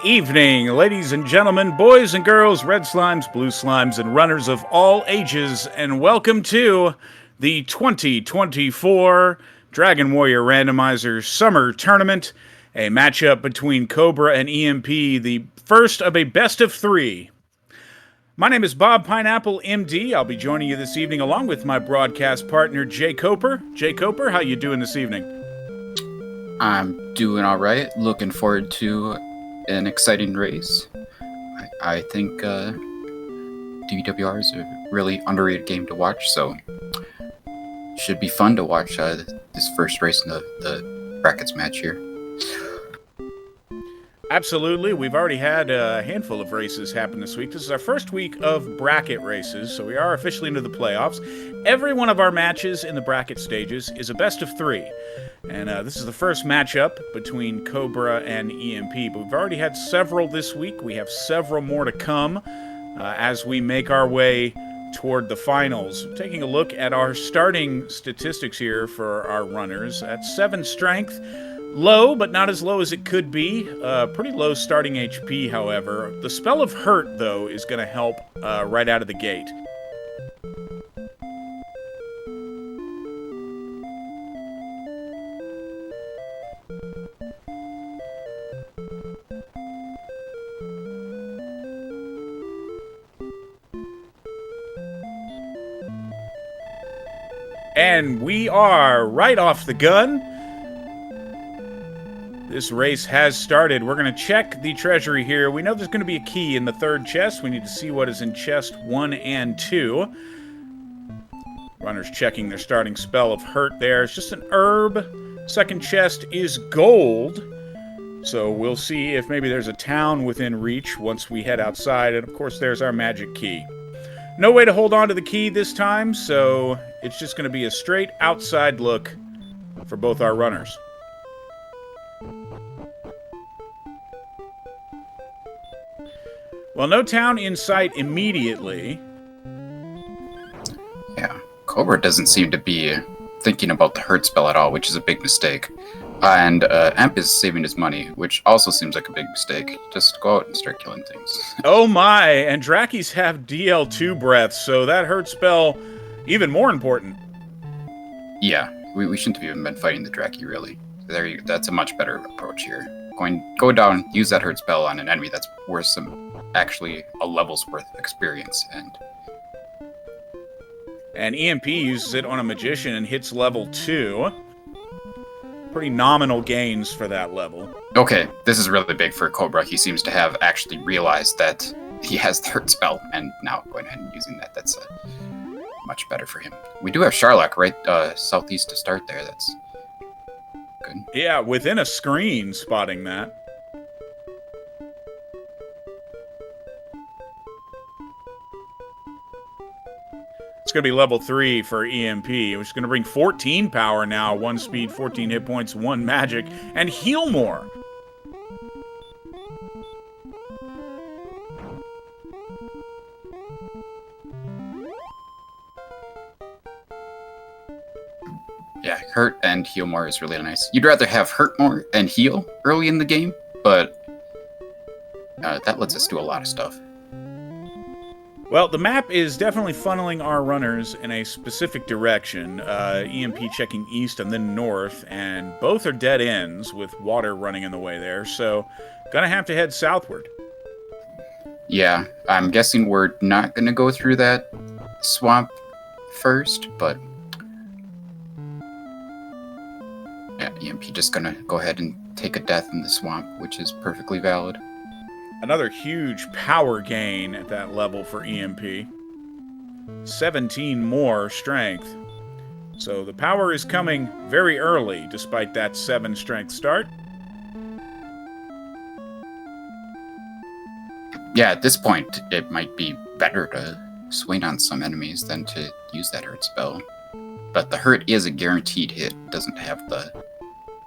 evening, ladies and gentlemen, boys and girls, red slimes, blue slimes, and runners of all ages, and welcome to the 2024 Dragon Warrior Randomizer Summer Tournament, a matchup between Cobra and EMP, the first of a best of three. My name is Bob Pineapple, MD. I'll be joining you this evening along with my broadcast partner, Jay Coper. Jay Coper, how you doing this evening? I'm doing all right. Looking forward to an exciting race. I think DWR is a really underrated game to watch, so should be fun to watch this first race in the brackets match here. Absolutely. We've already had a handful of races happen this week. This is our first week of bracket races, so we are officially into the playoffs. Every one of our matches in the bracket stages is a best of three. And this is the first matchup between Cobra and EMP, but we've already had several this week. We have several more to come as we make our way toward the finals. Taking a look at our starting statistics here for our runners. At 7 strength, low, but not as low as it could be. Pretty low starting HP, however. The spell of hurt, though, is going to help right out of the gate. And we are right off the gun. This race has started. We're going to check the treasury here. We know there's going to be a key in the third chest. We need to see what is in chest 1 and 2. Runners checking their starting spell of hurt there. It's just an herb. Second chest is gold. So we'll see if maybe there's a town within reach once we head outside. And of course, there's our magic key. No way to hold on to the key this time, so it's just going to be a straight outside look for both our runners. Well, no town in sight immediately. Yeah, Cobra doesn't seem to be thinking about the hurt spell at all, which is a big mistake. And EMP is saving his money, which also seems like a big mistake. Just go out and start killing things. Oh my, and Drakis have DL2 breaths, so that hurt spell even more important. Yeah, we shouldn't have even been fighting the Draki, really. That's a much better approach here. Go down, use that hurt spell on an enemy that's worth actually a level's worth of experience. And EMP uses it on a magician and hits level 2. Pretty nominal gains for that level. Okay, this is really big for Cobra. He seems to have actually realized that he has the hurt spell, and now going ahead and using that, that's much better for him. We do have Sharlock right southeast to start there. That's good. Yeah, within a screen spotting that. It's going to be level 3 for EMP, which is going to bring 14 power now, 1 speed, 14 hit points, 1 magic, and heal more. Yeah, hurt and heal more is really nice. You'd rather have hurt more and heal early in the game, but that lets us do a lot of stuff. Well, the map is definitely funneling our runners in a specific direction. EMP checking east and then north, and both are dead ends with water running in the way there, so gonna have to head southward. Yeah, I'm guessing we're not gonna go through that swamp first, but yeah, EMP just gonna go ahead and take a death in the swamp, which is perfectly valid. Another huge power gain at that level for EMP. 17 more strength. So the power is coming very early, despite that 7 strength start. Yeah, at this point, it might be better to swing on some enemies than to use that hurt spell. But the hurt is a guaranteed hit. It doesn't have the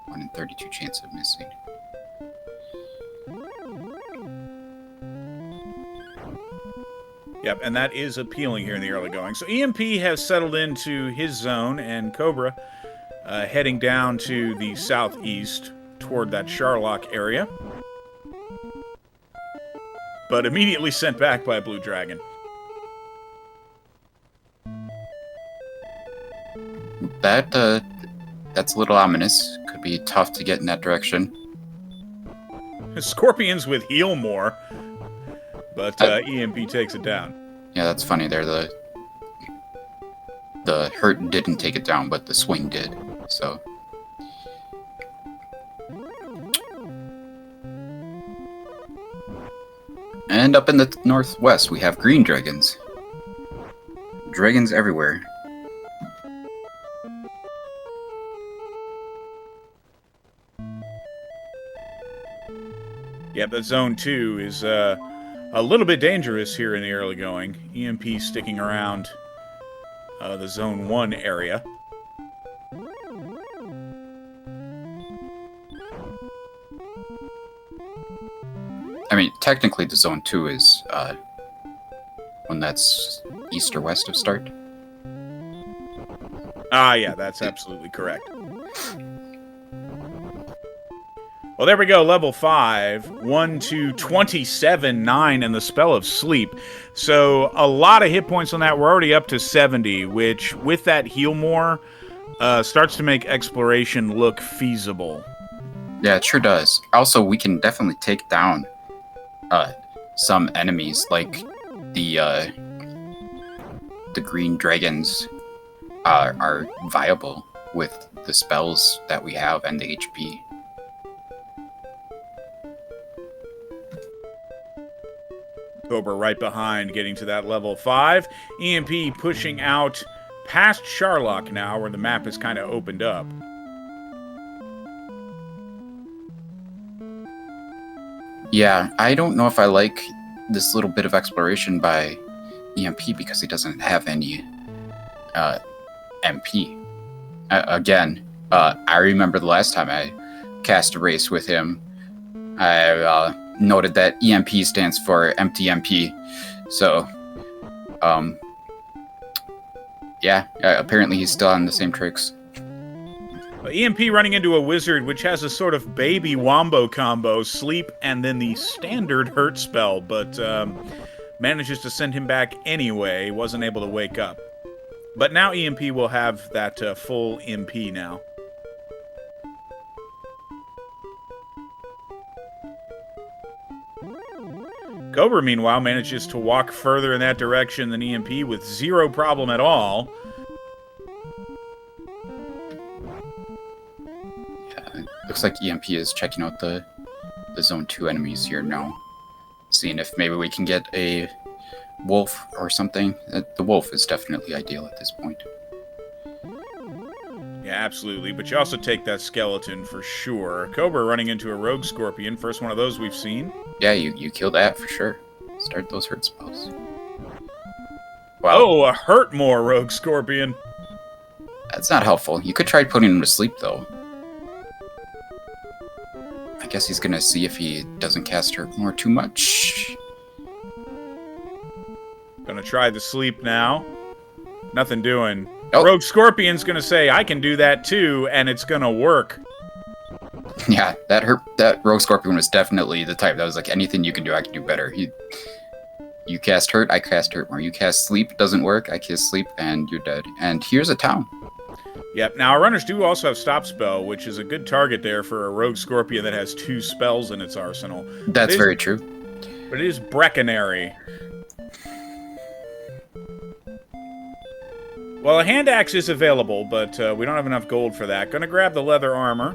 1 in 32 chance of missing. Yep, and that is appealing here in the early going. So EMP has settled into his zone, and Cobra heading down to the southeast toward that Sharlock area. but immediately sent back by a blue dragon. That's a little ominous. Could be tough to get in that direction. Scorpions with heal more, but EMP takes it down. Yeah, that's funny there. The hurt didn't take it down, but the swing did. So. And up in the northwest, we have green dragons. Dragons everywhere. Yep, that zone 2 is a little bit dangerous here in the early going. EMP sticking around the zone 1 area. I mean, technically the zone 2 is when that's east or west of start. Ah, yeah, that's absolutely correct. Well, there we go, level 5, 1 to 27, 9, and the Spell of Sleep. So, a lot of hit points on that. We're already up to 70, which, with that heal more, starts to make exploration look feasible. Yeah, it sure does. Also, we can definitely take down some enemies, like the green dragons are viable with the spells that we have and the HP. Cobra right behind, getting to that level 5. EMP pushing out past Charlock now, where the map is kind of opened up. Yeah, I don't know if I like this little bit of exploration by EMP because he doesn't have any MP. Again, I remember the last time I cast a race with him, I noted that EMP stands for empty MP. So, yeah, apparently he's still on the same tricks. EMP running into a wizard, which has a sort of baby wombo combo, sleep, and then the standard hurt spell, but manages to send him back anyway, wasn't able to wake up. But now EMP will have that full MP now. Cobra, meanwhile, manages to walk further in that direction than EMP with zero problem at all. Yeah, looks like EMP is checking out the Zone 2 enemies here now. Seeing if maybe we can get a wolf or something. The wolf is definitely ideal at this point. Yeah, absolutely. But you also take that skeleton for sure. Cobra running into a rogue scorpion. First one of those we've seen. Yeah, you kill that for sure. Start those hurt spells. Wow. Oh, a hurt more rogue scorpion. That's not helpful. You could try putting him to sleep, though. I guess he's gonna see if he doesn't cast hurt more too much. Gonna try the sleep now. Nothing doing. Oh. Rogue Scorpion's gonna say, I can do that too, and it's gonna work. Yeah, that Rogue Scorpion was definitely the type that was like, anything you can do, I can do better. You cast hurt, I cast hurt more. You cast sleep, doesn't work, I cast sleep, and you're dead. And here's a town. Yep, now our runners do also have Stop Spell, which is a good target there for a Rogue Scorpion that has 2 spells in its arsenal. That's very true. But it is Brecconary. Well, a hand axe is available, but we don't have enough gold for that. Gonna grab the leather armor.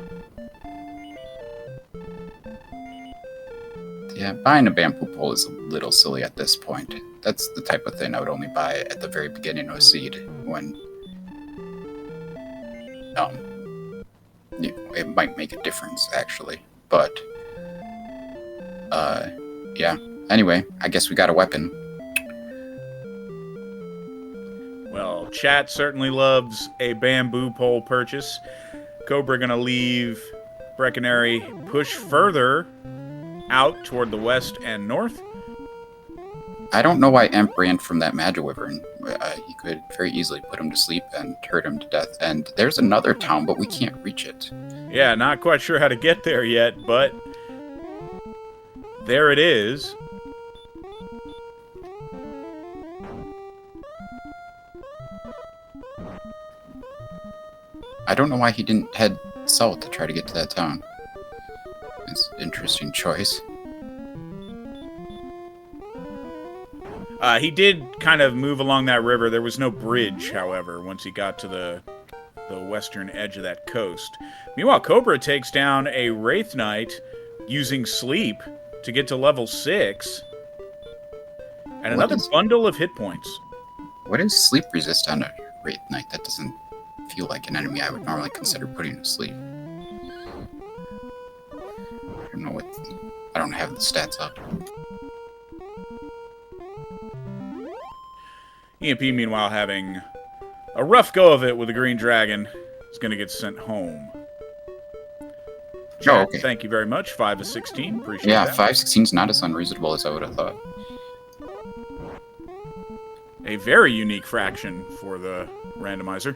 Yeah, buying a bamboo pole is a little silly at this point. That's the type of thing I would only buy at the very beginning of a seed, when it might make a difference, actually. But, yeah. Anyway, I guess we got a weapon. Well, chat certainly loves a bamboo pole purchase. Cobra gonna leave Brecconary, push further out toward the west and north. I don't know why Emp ran from that Magic Wyvern. He could very easily put him to sleep and hurt him to death. And there's another town, but we can't reach it. Yeah, not quite sure how to get there yet, but there it is. I don't know why he didn't head south to try to get to that town. It's an interesting choice. He did kind of move along that river. There was no bridge, however, once he got to the western edge of that coast. Meanwhile, Cobra takes down a Wraith Knight using sleep to get to level 6. And another bundle of hit points. What is sleep resist on a Wraith Knight? That doesn't feel like an enemy I would normally consider putting to sleep. I don't know what... I don't have the stats up. EMP, meanwhile, having a rough go of it with the Green Dragon. Is going to get sent home. Chat, okay. Thank you very much. 5 of 16. Appreciate that. Yeah, 5/16 is not as unreasonable as I would have thought. A very unique fraction for the randomizer.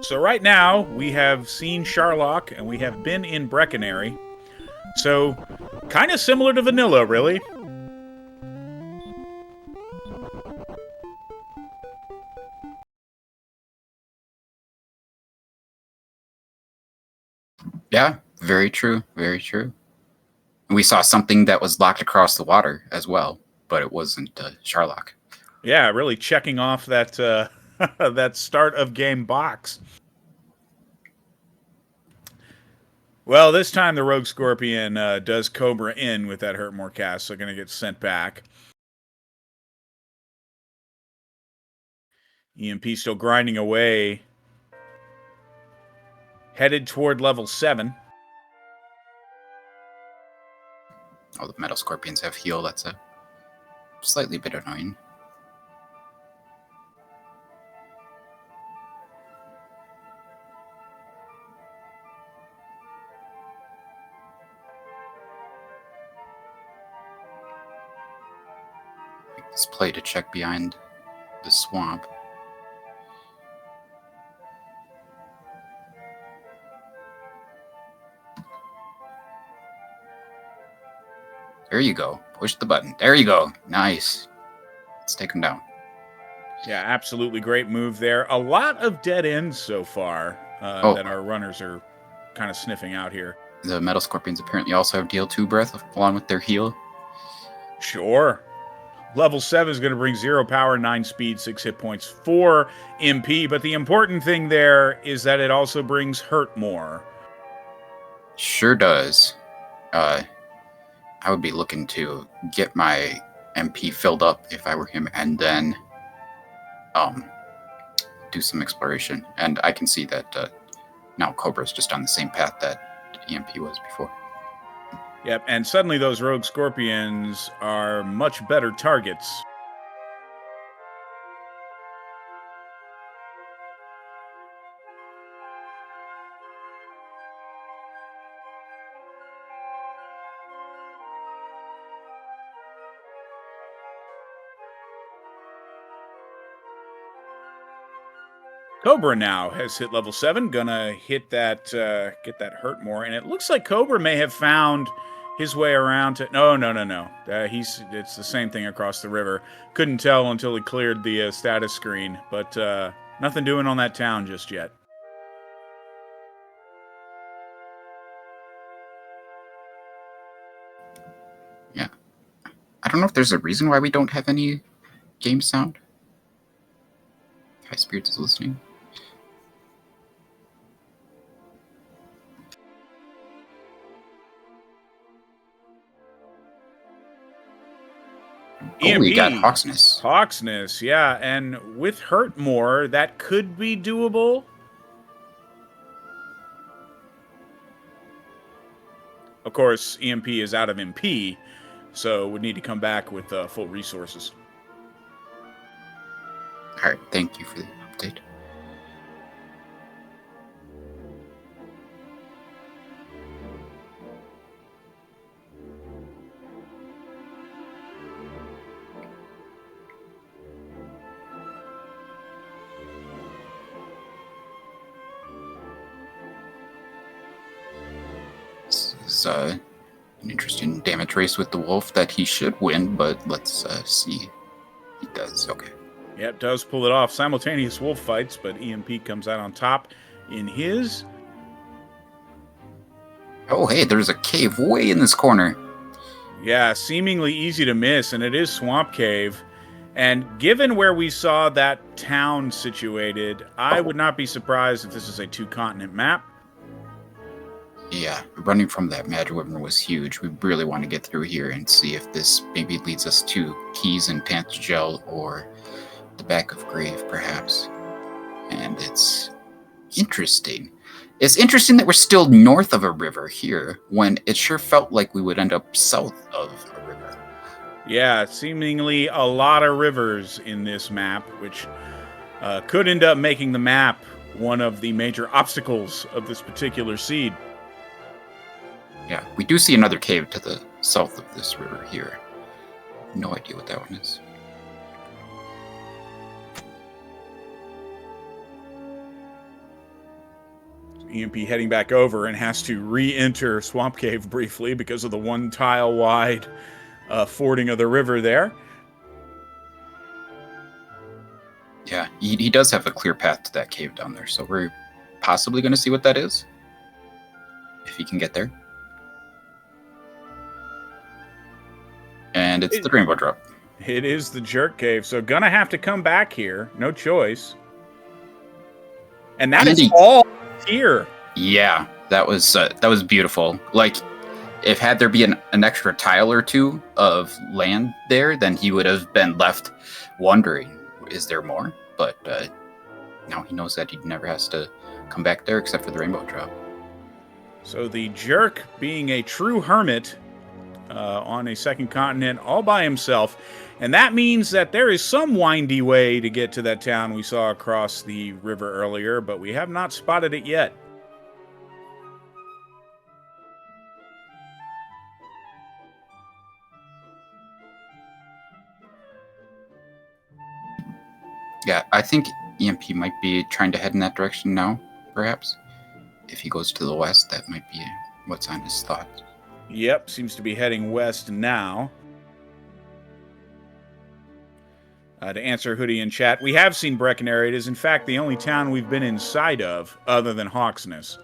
So right now, we have seen Sharlock, and we have been in Breckenary. So, kind of similar to vanilla, really. Yeah, very true, very true. We saw something that was locked across the water as well, but it wasn't Sharlock. Yeah, really checking off that that start of game box. Well, this time the Rogue Scorpion does Cobra in with that Hurt More cast, so going to get sent back. EMP still grinding away. Headed toward level 7. Oh, the Metal Scorpions have heal. That's a slightly bit annoying. Make this play to check behind the swamp. There you go. Push the button. There you go. Nice. Let's take him down. Yeah, absolutely great move there. A lot of dead ends so far that our runners are kind of sniffing out here. The Metal Scorpions apparently also have deal 2 breath along with their heal. Sure. Level 7 is going to bring 0 power, 9 speed, 6 hit points for MP, but the important thing there is that it also brings Hurt More. Sure does. I would be looking to get my MP filled up if I were him, and then do some exploration. And I can see that now Cobra's just on the same path that EMP was before. Yep, and suddenly those Rogue Scorpions are much better targets. Cobra now has hit level 7, gonna hit that, get that Hurt More, and it looks like Cobra may have found his way around to... No. It's the same thing across the river. Couldn't tell until he cleared the status screen, but nothing doing on that town just yet. Yeah. I don't know if there's a reason why we don't have any game sound. High Spirits is listening. EMP. Oh, we got Hawksness. Hawksness, yeah, and with Hurt More, that could be doable. Of course, EMP is out of MP, so would need to come back with full resources. Alright, thank you for the update. is an interesting damage race with the wolf that he should win, but let's see. He does, okay. Yep, does pull it off. Simultaneous wolf fights, but EMP comes out on top in his. Oh, hey, there's a cave way in this corner. Yeah, seemingly easy to miss, and it is Swamp Cave. And given where we saw that town situated, I would not be surprised if this is a two-continent map. Yeah, running from that Mad River was huge. We really want to get through here and see if this maybe leads us to Keys and Pantagel or the back of Grave, perhaps. And it's interesting. It's interesting that we're still north of a river here, when it sure felt like we would end up south of a river. Yeah, seemingly a lot of rivers in this map, which could end up making the map one of the major obstacles of this particular seed. Yeah, we do see another cave to the south of this river here. No idea what that one is. EMP heading back over and has to re-enter Swamp Cave briefly because of the one tile wide fording of the river there. Yeah, he does have a clear path to that cave down there, so we're possibly going to see what that is. If he can get there. And it's the Rainbow Drop. It is the Jerk Cave, so gonna have to come back here. No choice. And that is all here. Yeah, that was beautiful. Like, if had there been an extra tile or two of land there, then he would have been left wondering, is there more? But now he knows that he never has to come back there except for the Rainbow Drop. So the Jerk, being a true hermit on a second continent all by himself, and that means that there is some windy way to get to that town we saw across the river earlier, but we have not spotted it yet. Yeah, I think EMP might be trying to head in that direction now, perhaps. If he goes to the west, that might be what's on his thoughts. Yep, seems to be heading west now. To answer Hoodie in chat, we have seen Breckenridge. It is, in fact, the only town we've been inside of, other than Hawksness.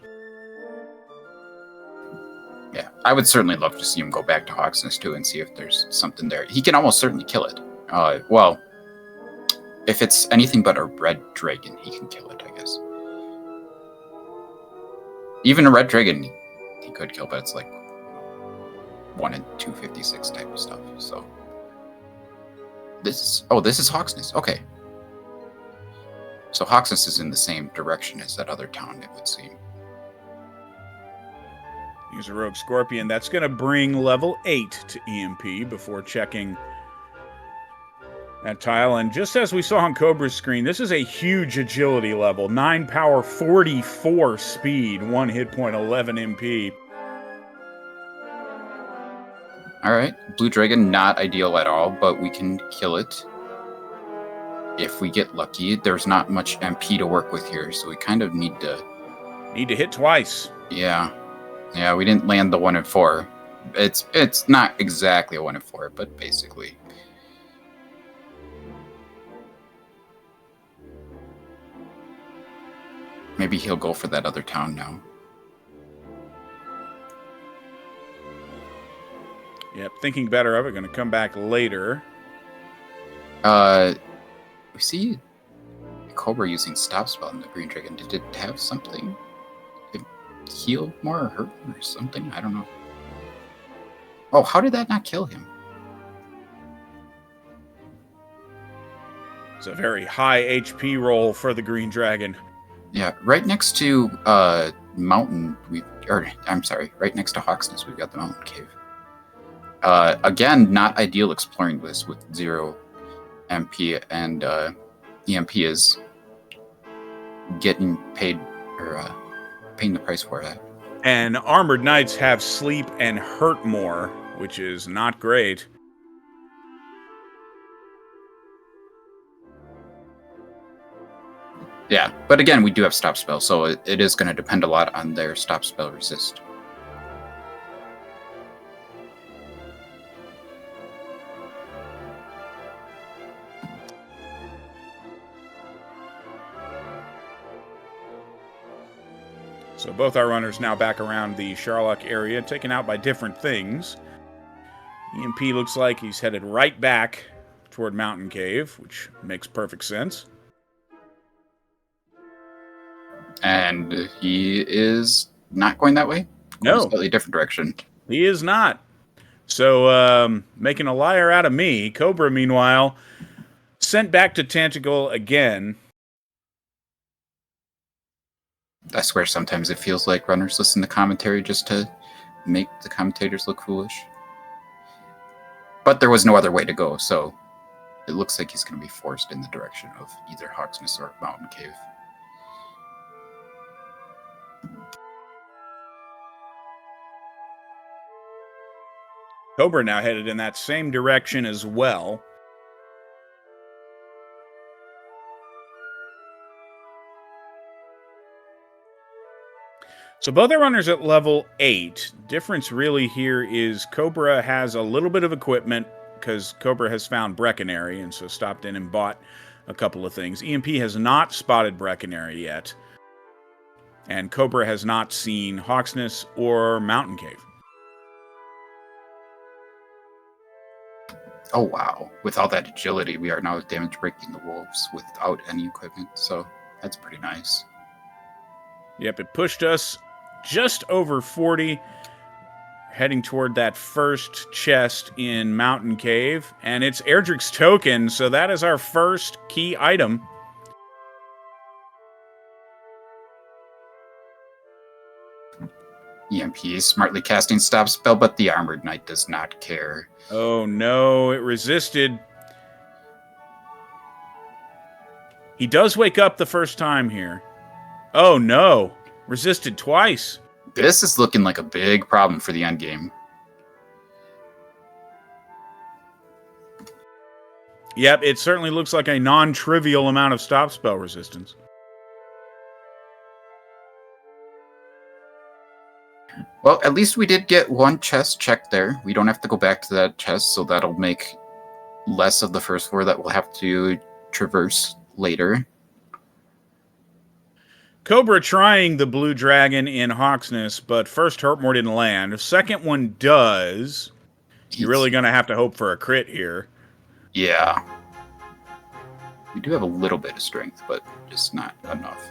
Yeah, I would certainly love to see him go back to Hawksness, too, and see if there's something there. He can almost certainly kill it. Well, if it's anything but a red dragon, he can kill it, I guess. Even a red dragon, he could kill, but it's like 1 in 256 type of stuff, so... This is Hawksness. Okay. So Hawksness is in the same direction as that other town, it would seem. Use a Rogue Scorpion. That's going to bring level 8 to EMP before checking that tile. And just as we saw on Cobra's screen, this is a huge agility level. 9 power, 44 speed, 1 hit point, 11 MP. Alright, Blue Dragon, not ideal at all, but we can kill it. If we get lucky, there's not much MP to work with here, so we kind of need to... Need to hit twice. Yeah. Yeah, we didn't land the 1 in 4. It's not exactly a 1 in 4, but basically. Maybe he'll go for that other town now. Yep, thinking better of it. Going to come back later. We see Cobra using Stop Spell in the Green Dragon. Did it have something? Did it heal more or hurt or something? I don't know. Oh, how did that not kill him? It's a very high HP roll for the Green Dragon. Yeah, right next to Mountain, right next to Hawksness, we've got the Mountain Cave. Again, not ideal exploring this with 0 MP, and EMP is getting paid, or paying the price for that. And Armored Knights have sleep and hurt more, which is not great. Yeah, but again, we do have Stop Spell, so it is going to depend a lot on their Stop Spell resist. So both our runners now back around the Sherlock area, taken out by different things. EMP looks like he's headed right back toward Mountain Cave, which makes perfect sense. And he is not going that way? No. Going a slightly different direction. He is not. So, making a liar out of me, Cobra, meanwhile, sent back to Tantacle again. I swear sometimes it feels like runners listen to commentary just to make the commentators look foolish. But there was no other way to go, so it looks like he's going to be forced in the direction of either Hawksness or Mountain Cave. Cobra now headed in that same direction as well. So both are runners at level 8. Difference really here is Cobra has a little bit of equipment because Cobra has found Brecconary and so stopped in and bought a couple of things. EMP has not spotted Brecconary yet. And Cobra has not seen Hawksness or Mountain Cave. Oh wow, with all that agility, we are now damage breaking the wolves without any equipment, so that's pretty nice. Yep, it pushed us just over 40, heading toward that first chest in Mountain Cave, and it's Erdrick's token, so that is our first key item. EMP is smartly casting stop spell, but the Armored Knight does not care. Oh no, it resisted. He does wake up the first time here. Oh no, resisted twice. This is looking like a big problem for the endgame. Yep, it certainly looks like a non-trivial amount of stop spell resistance. Well, at least we did get one chest checked there. We don't have to go back to that chest, so that'll make less of the first floor that we'll have to traverse later. Cobra trying the Blue Dragon in Hawksness, but first Hurtmore didn't land. If second one does, you're really going to have to hope for a crit here. Yeah. We do have a little bit of strength, but just not enough.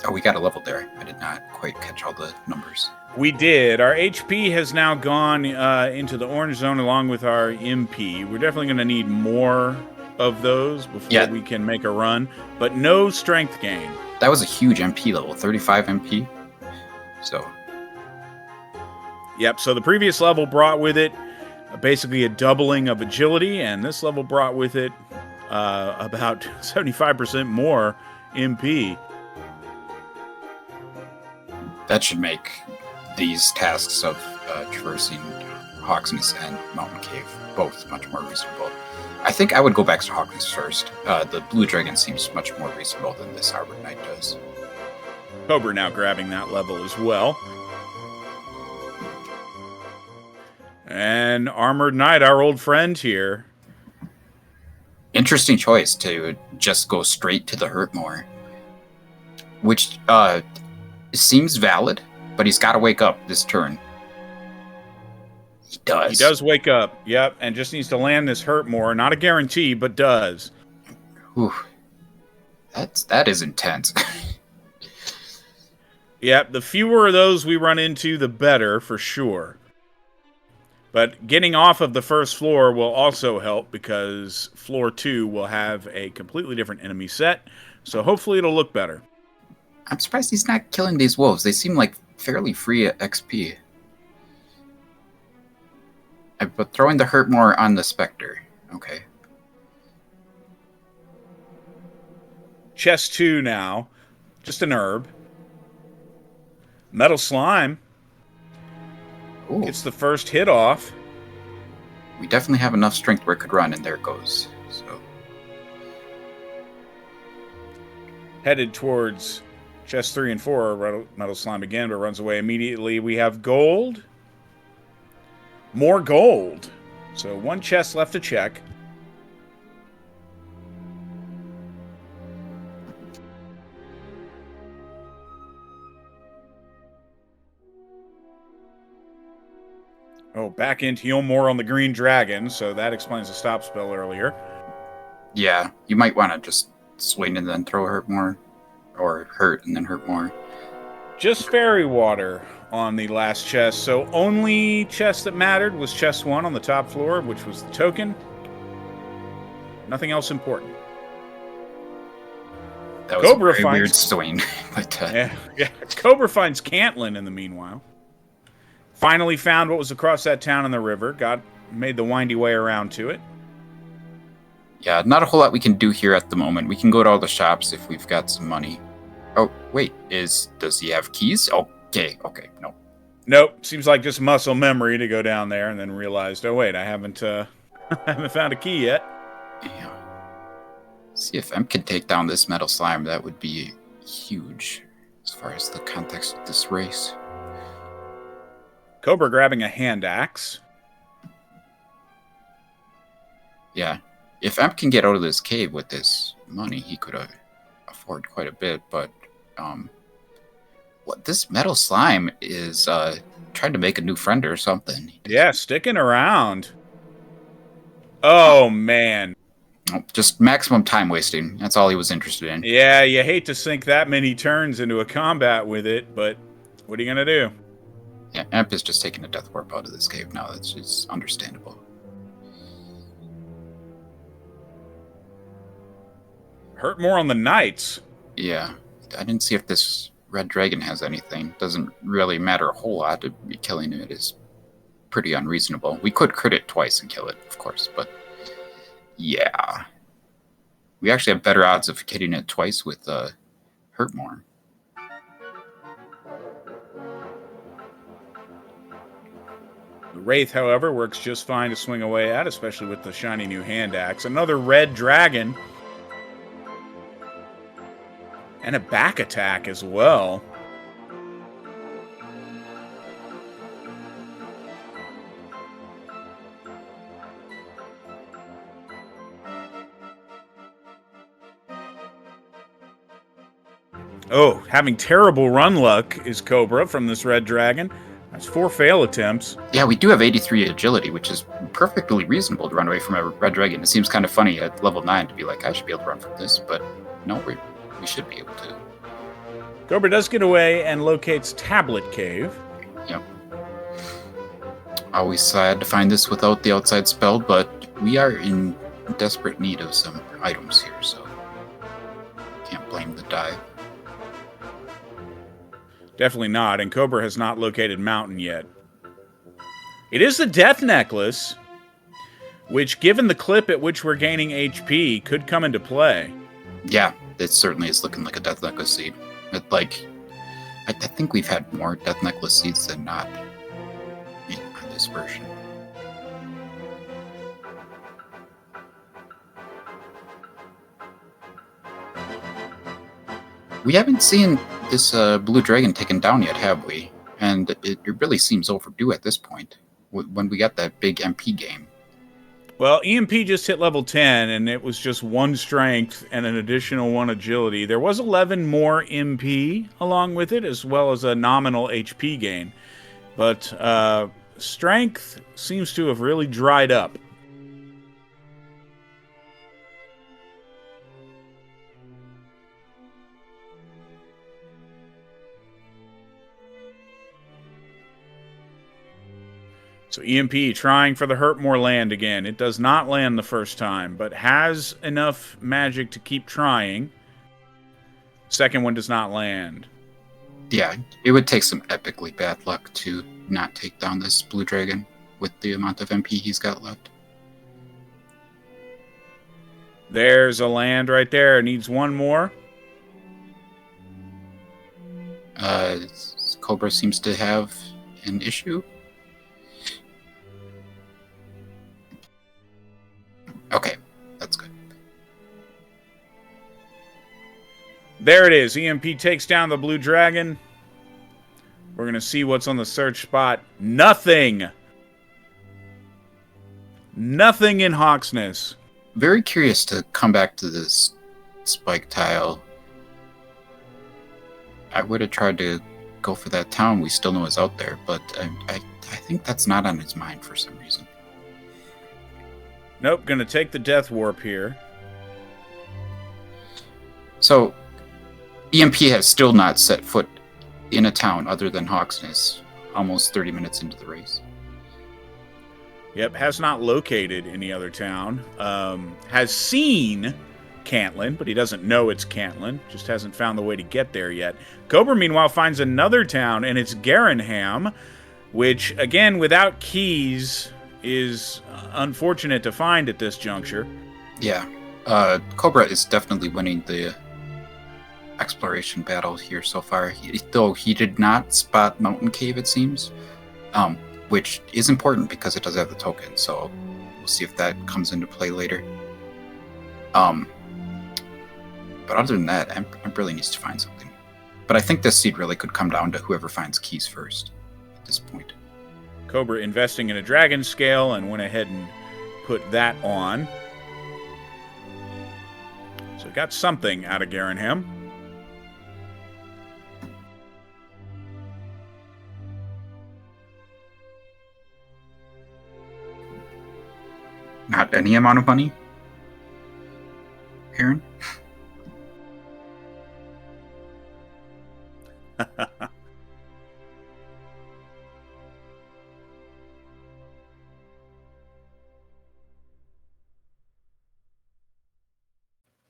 Oh, we got a level there. I did not quite catch all the numbers. We did. Our HP has now gone into the orange zone along with our MP. We're definitely going to need more of those before we can make a run, but no strength gain. That was a huge MP level, 35 MP. So. Yep, so the previous level brought with it basically a doubling of agility, and this level brought with it about 75% more MP. That should make these tasks of traversing Hawksness and Mountain Cave both much more reasonable. I think I would go back to Hawksness first. The Blue Dragon seems much more reasonable than this Armored Knight does. Cobra now grabbing that level as well. And Armored Knight, our old friend here. Interesting choice to just go straight to the Hurtmore. Which, seems valid, but he's got to wake up this turn. He does. He does wake up, yep, and just needs to land this Hurtmore. Not a guarantee, but does. Whew. That is intense. Yep, the fewer of those we run into, the better, for sure. But getting off of the first floor will also help, because floor 2 will have a completely different enemy set, so hopefully it'll look better. I'm surprised he's not killing these wolves. They seem like fairly free at XP. But throwing the Hurtmore on the Spectre. Okay. Chest 2 now. Just an herb. Metal Slime. Ooh. Gets the first hit off. We definitely have enough strength where it could run, and there it goes. So. Headed towards chest 3 and 4. Metal Slime again, but runs away immediately. We have gold. More gold. So one chest left to check. Oh, back into heal more on the green dragon, so that explains the stop spell earlier. Yeah, you might want to just swing and then throw hurt more, or hurt and then hurt more. Just fairy water on the last chest, so only chest that mattered was chest 1 on the top floor, which was the token. Nothing else important. That was Cobra a very weird swing. But, yeah. Cobra finds Cantlin in the meanwhile. Finally found what was across that town in the river. Made the windy way around to it. Yeah, not a whole lot we can do here at the moment. We can go to all the shops if we've got some money. Oh, wait, does he have keys? Okay, no. Nope, seems like just muscle memory to go down there and then realized, oh wait, I haven't found a key yet. Yeah. See if EMP can take down this metal slime. That would be huge as far as the context of this race. Cobra grabbing a hand axe. Yeah. If EMP can get out of this cave with this money, he could afford quite a bit, but what this metal slime is trying to make a new friend or something. Yeah, sticking around. Oh, man. Just maximum time wasting. That's all he was interested in. Yeah, you hate to sink that many turns into a combat with it, but what are you going to do? Yeah, EMP is just taking a death warp out of this cave now. That's just understandable. Hurt more on the knights. Yeah, I didn't see if this red dragon has anything. Doesn't really matter a whole lot. To be killing it is pretty unreasonable. We could crit it twice and kill it, of course, but yeah. We actually have better odds of hitting it twice with hurt more. The Wraith, however, works just fine to swing away at, especially with the shiny new hand axe. Another red dragon. And a back attack as well. Oh, having terrible run luck is Cobra from this red dragon. That's 4 fail attempts. Yeah, we do have 83 agility, which is perfectly reasonable to run away from a red dragon. It seems kind of funny at level 9 to be like, I should be able to run from this, but no, we should be able to. Cobra does get away and locates Tablet Cave. Yep. Always sad to find this without the outside spell, but we are in desperate need of some items here, so can't blame the dive. Definitely not, and Cobra has not located Mountain yet. It is the Death Necklace, which, given the clip at which we're gaining HP, could come into play. Yeah, it certainly is looking like a Death Necklace seed. I think we've had more Death Necklace seeds than not in this version. We haven't seen this blue dragon taken down yet, have we? And it really seems overdue at this point, when we got that big MP game. Well, EMP just hit level 10, and it was just 1 strength and an additional 1 agility. There was 11 more MP along with it, as well as a nominal HP gain. But strength seems to have really dried up. So EMP trying for the hurt more land again. It does not land the first time, but has enough magic to keep trying. Second one does not land. Yeah, it would take some epically bad luck to not take down this blue dragon with the amount of MP he's got left. There's a land right there. It needs 1 more. Cobra seems to have an issue. Okay, that's good. There it is. EMP takes down the blue dragon. We're going to see what's on the search spot. Nothing. Nothing in Hawksness. Very curious to come back to this spike tile. I would have tried to go for that town we still know is out there, but I I think that's not on his mind for some reason. Nope, gonna take the death warp here. So, EMP has still not set foot in a town other than Hawksness, almost 30 minutes into the race. Yep, has not located any other town. Has seen Cantlin, but he doesn't know it's Cantlin. Just hasn't found the way to get there yet. Cobra, meanwhile, finds another town, and it's Garenham, which, again, without keys, is unfortunate to find at this juncture. Yeah, Cobra is definitely winning the exploration battle here so far, though he did not spot Mountain Cave, it seems, which is important because it does have the token, so we'll see if that comes into play later. But other than that, Emp really needs to find something. But I think this seed really could come down to whoever finds keys first at this point. Cobra investing in a dragon scale and went ahead and put that on. So got something out of Garenham. Not any amount of money, Aaron?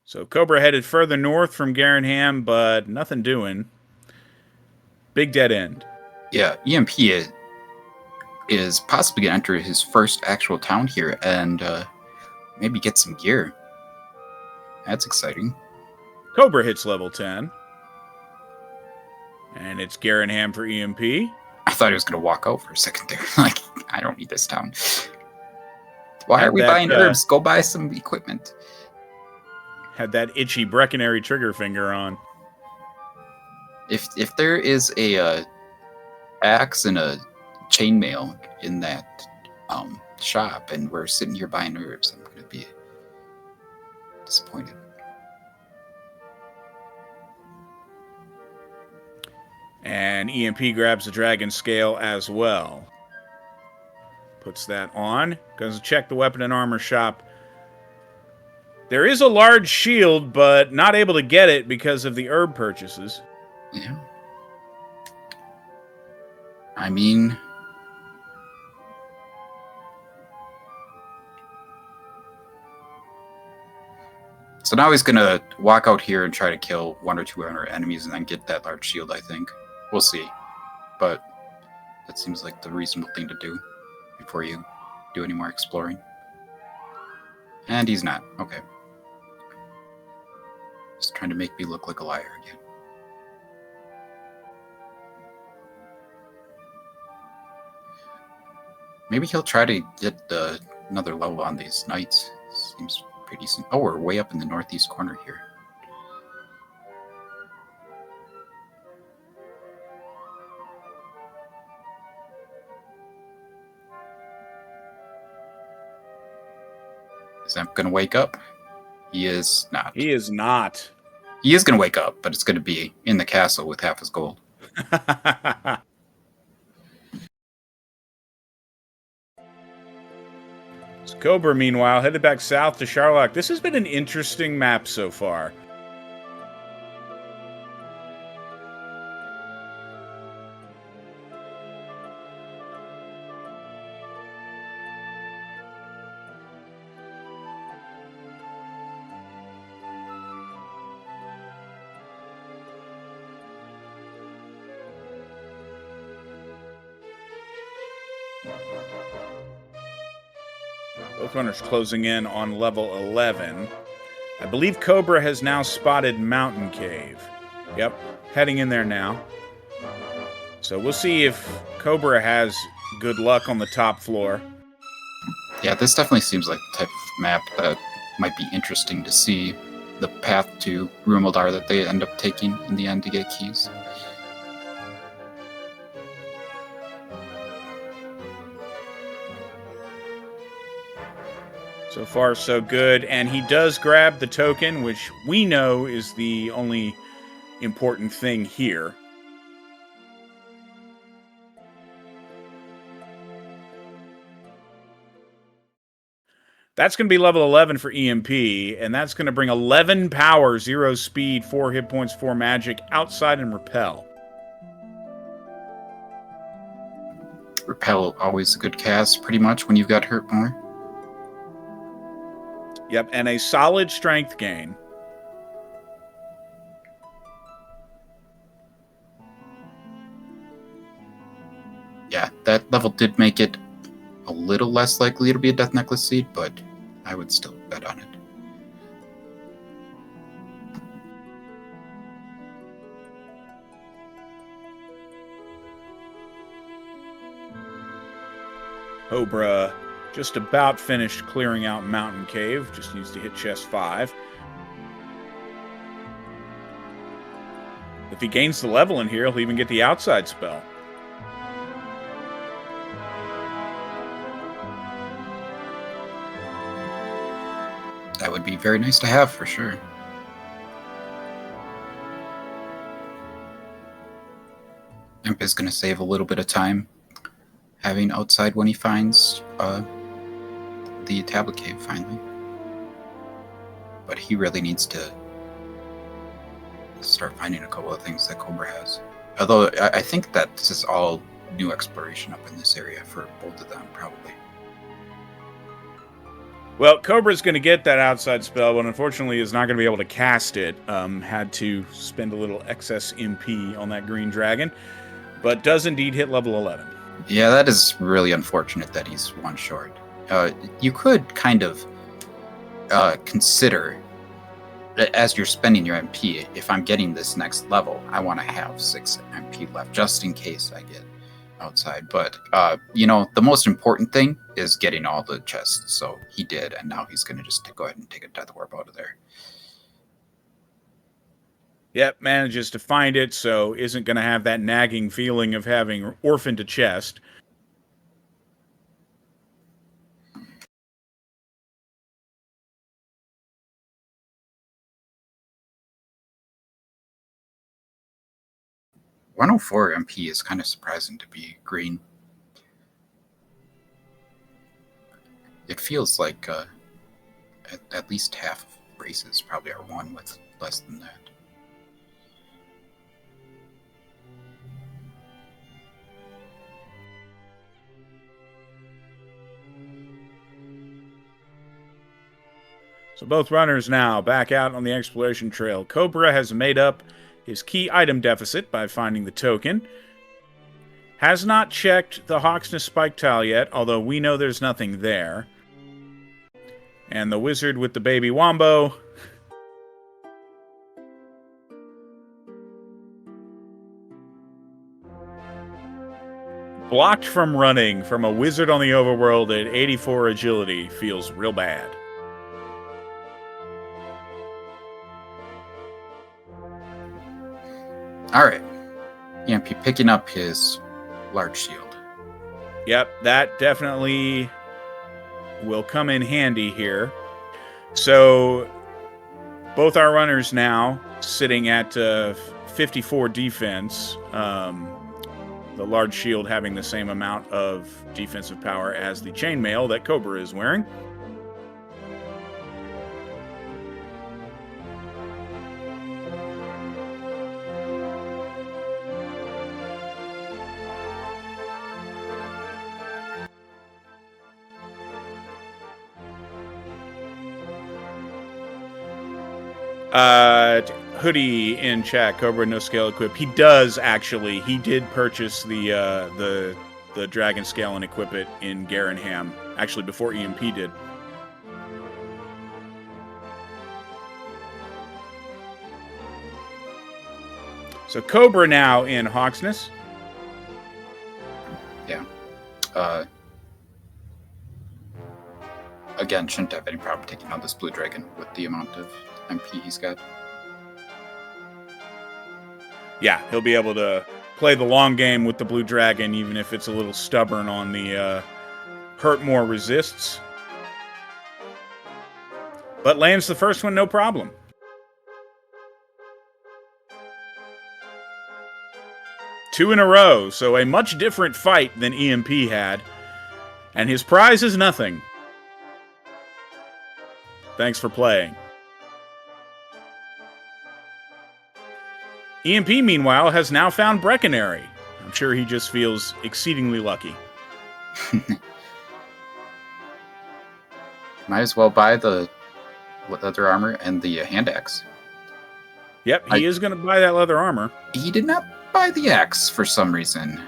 So Cobra headed further north from Garenham, but nothing doing. Big dead end. Yeah, EMP is possibly going to enter his first actual town here and maybe get some gear. That's exciting. Cobra hits level 10. And it's Garenham for EMP. I thought he was going to walk out for a second there. Like, I don't need this town. Why are we buying herbs? Go buy some equipment. Had that itchy Breckenary trigger finger on. If there is a axe and a chainmail in that shop and we're sitting here buying herbs, I'm going to be disappointed. And EMP grabs the dragon scale as well. Puts that on. Goes to check the weapon and armor shop. There is a large shield, but not able to get it because of the herb purchases. Yeah. I mean, so now he's going to walk out here and try to kill one or two other enemies and then get that large shield, I think. We'll see. But that seems like the reasonable thing to do before you do any more exploring. And he's not. Okay. Just trying to make me look like a liar again. Maybe he'll try to get another level on these knights. Seems pretty decent. Oh, we're way up in the northeast corner here. Is Emp going to wake up? He is not. He is not. He is going to wake up, but it's going to be in the castle with half his gold. Cobra, meanwhile, headed back south to Charlock. This has been an interesting map so far. Both runners closing in on level 11. I believe Cobra has now spotted Mountain Cave. Yep, heading in there now. So we'll see if Cobra has good luck on the top floor. Yeah, this definitely seems like the type of map that might be interesting to see the path to Rumildar that they end up taking in the end to get keys. So far, so good. And he does grab the token, which we know is the only important thing here. That's going to be level 11 for EMP, and that's going to bring 11 power, 0 speed, 4 hit points, 4 magic, outside, and repel. Repel, always a good cast, pretty much, when you've got hurt more. Yep, and a solid strength gain. Yeah, that level did make it a little less likely to be a Death Necklace seed, but I would still bet on it. Cobra just about finished clearing out Mountain Cave. Just needs to hit chest 5. If he gains the level in here, he'll even get the outside spell. That would be very nice to have, for sure. Imp is going to save a little bit of time having outside when he finds the tablet cave, finally. But he really needs to start finding a couple of things that Cobra has. Although, I think that this is all new exploration up in this area for both of them, probably. Well, Cobra's going to get that outside spell, but unfortunately is not going to be able to cast it. Had to spend a little excess MP on that green dragon, but does indeed hit level 11. Yeah, that is really unfortunate that he's one short. You could kind of consider, as you're spending your MP, if I'm getting this next level, I want to have 6 MP left, just in case I get outside. But, the most important thing is getting all the chests, so he did, and now he's going to just go ahead and take a Death Warp out of there. Yep, manages to find it, so isn't going to have that nagging feeling of having orphaned a chest. .104 MP is kind of surprising to be green. It feels like at least half of races probably are 1 with less than that. So both runners now back out on the exploration trail. Cobra has made up his key item deficit by finding the token. Has not checked the Hawksness spike tile yet, although we know there's nothing there. And the wizard with the baby wombo blocked from running from a wizard on the overworld at 84 agility feels real bad. Alright. EMP picking up his large shield. Yep, that definitely will come in handy here. So, both our runners now sitting at 54 defense. The large shield having the same amount of defensive power as the chainmail that Cobra is wearing. Hoodie in chat, Cobra no scale equip. He does actually. He did purchase the dragon scale and equip it in Garenham, actually before EMP did. So Cobra now in Hawksness. Yeah. Again, shouldn't have any problem taking out this blue dragon with the amount of MP he's got. Yeah, he'll be able to play the long game with the blue dragon, even if it's a little stubborn on the hurt more resists. But lands the first one, no problem. Two in a row, so a much different fight than EMP had. And his prize is nothing. Thanks for playing. EMP, meanwhile, has now found Breckenary. I'm sure he just feels exceedingly lucky. Might as well buy the leather armor and the hand axe. Yep, he is going to buy that leather armor. He did not buy the axe for some reason.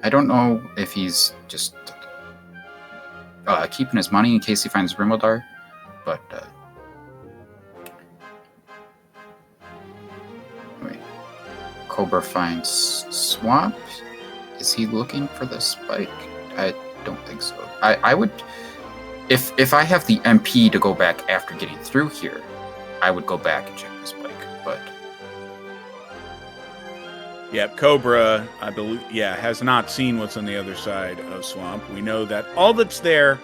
I don't know if he's just keeping his money in case he finds Rimildar, but wait. Cobra finds Swamp. Is he looking for the spike? I don't think so. I would, if I have the MP to go back after getting through here, I would go back and check the spike, but... Yep, Cobra, I believe, has not seen what's on the other side of Swamp. We know that all that's there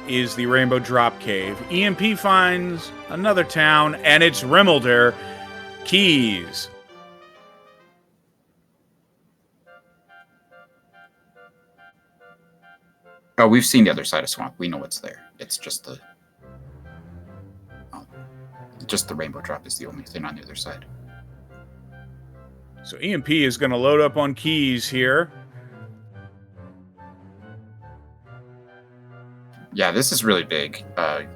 is the Rainbow Drop Cave. EMP finds another town, and it's Rimilder. Keys. Oh, we've seen the other side of Swamp. We know what's there. It's just the Rainbow Drop is the only thing on the other side. So EMP is going to load up on Keys here. Yeah, this is really big.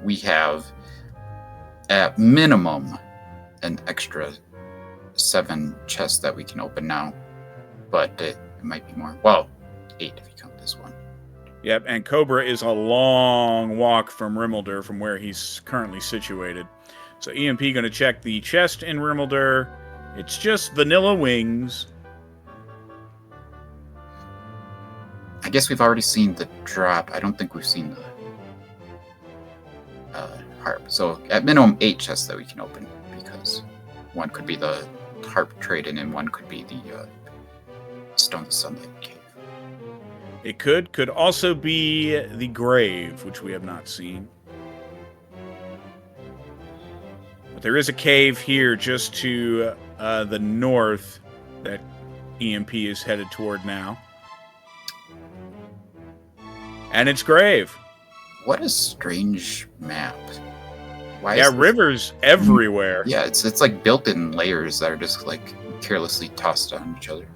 We have, at minimum, an extra 7 chests that we can open now. But it might be more. Well, 8 if you count this one. Yep, and Cobra is a long walk from Rimilder, from where he's currently situated. So EMP going to check the chest in Rimilder. It's just vanilla wings. I guess we've already seen the drop. I don't think we've seen the harp. So at minimum 8 chests that we can open, because one could be the harp trade-in and one could be the Stone of Sunlight cave. It could also be the grave, which we have not seen. But there is a cave here just to the north that EMP is headed toward now. And it's grave. What a strange map. Why Yeah, is this... rivers everywhere. Yeah, it's like built in layers that are just like carelessly tossed on each other.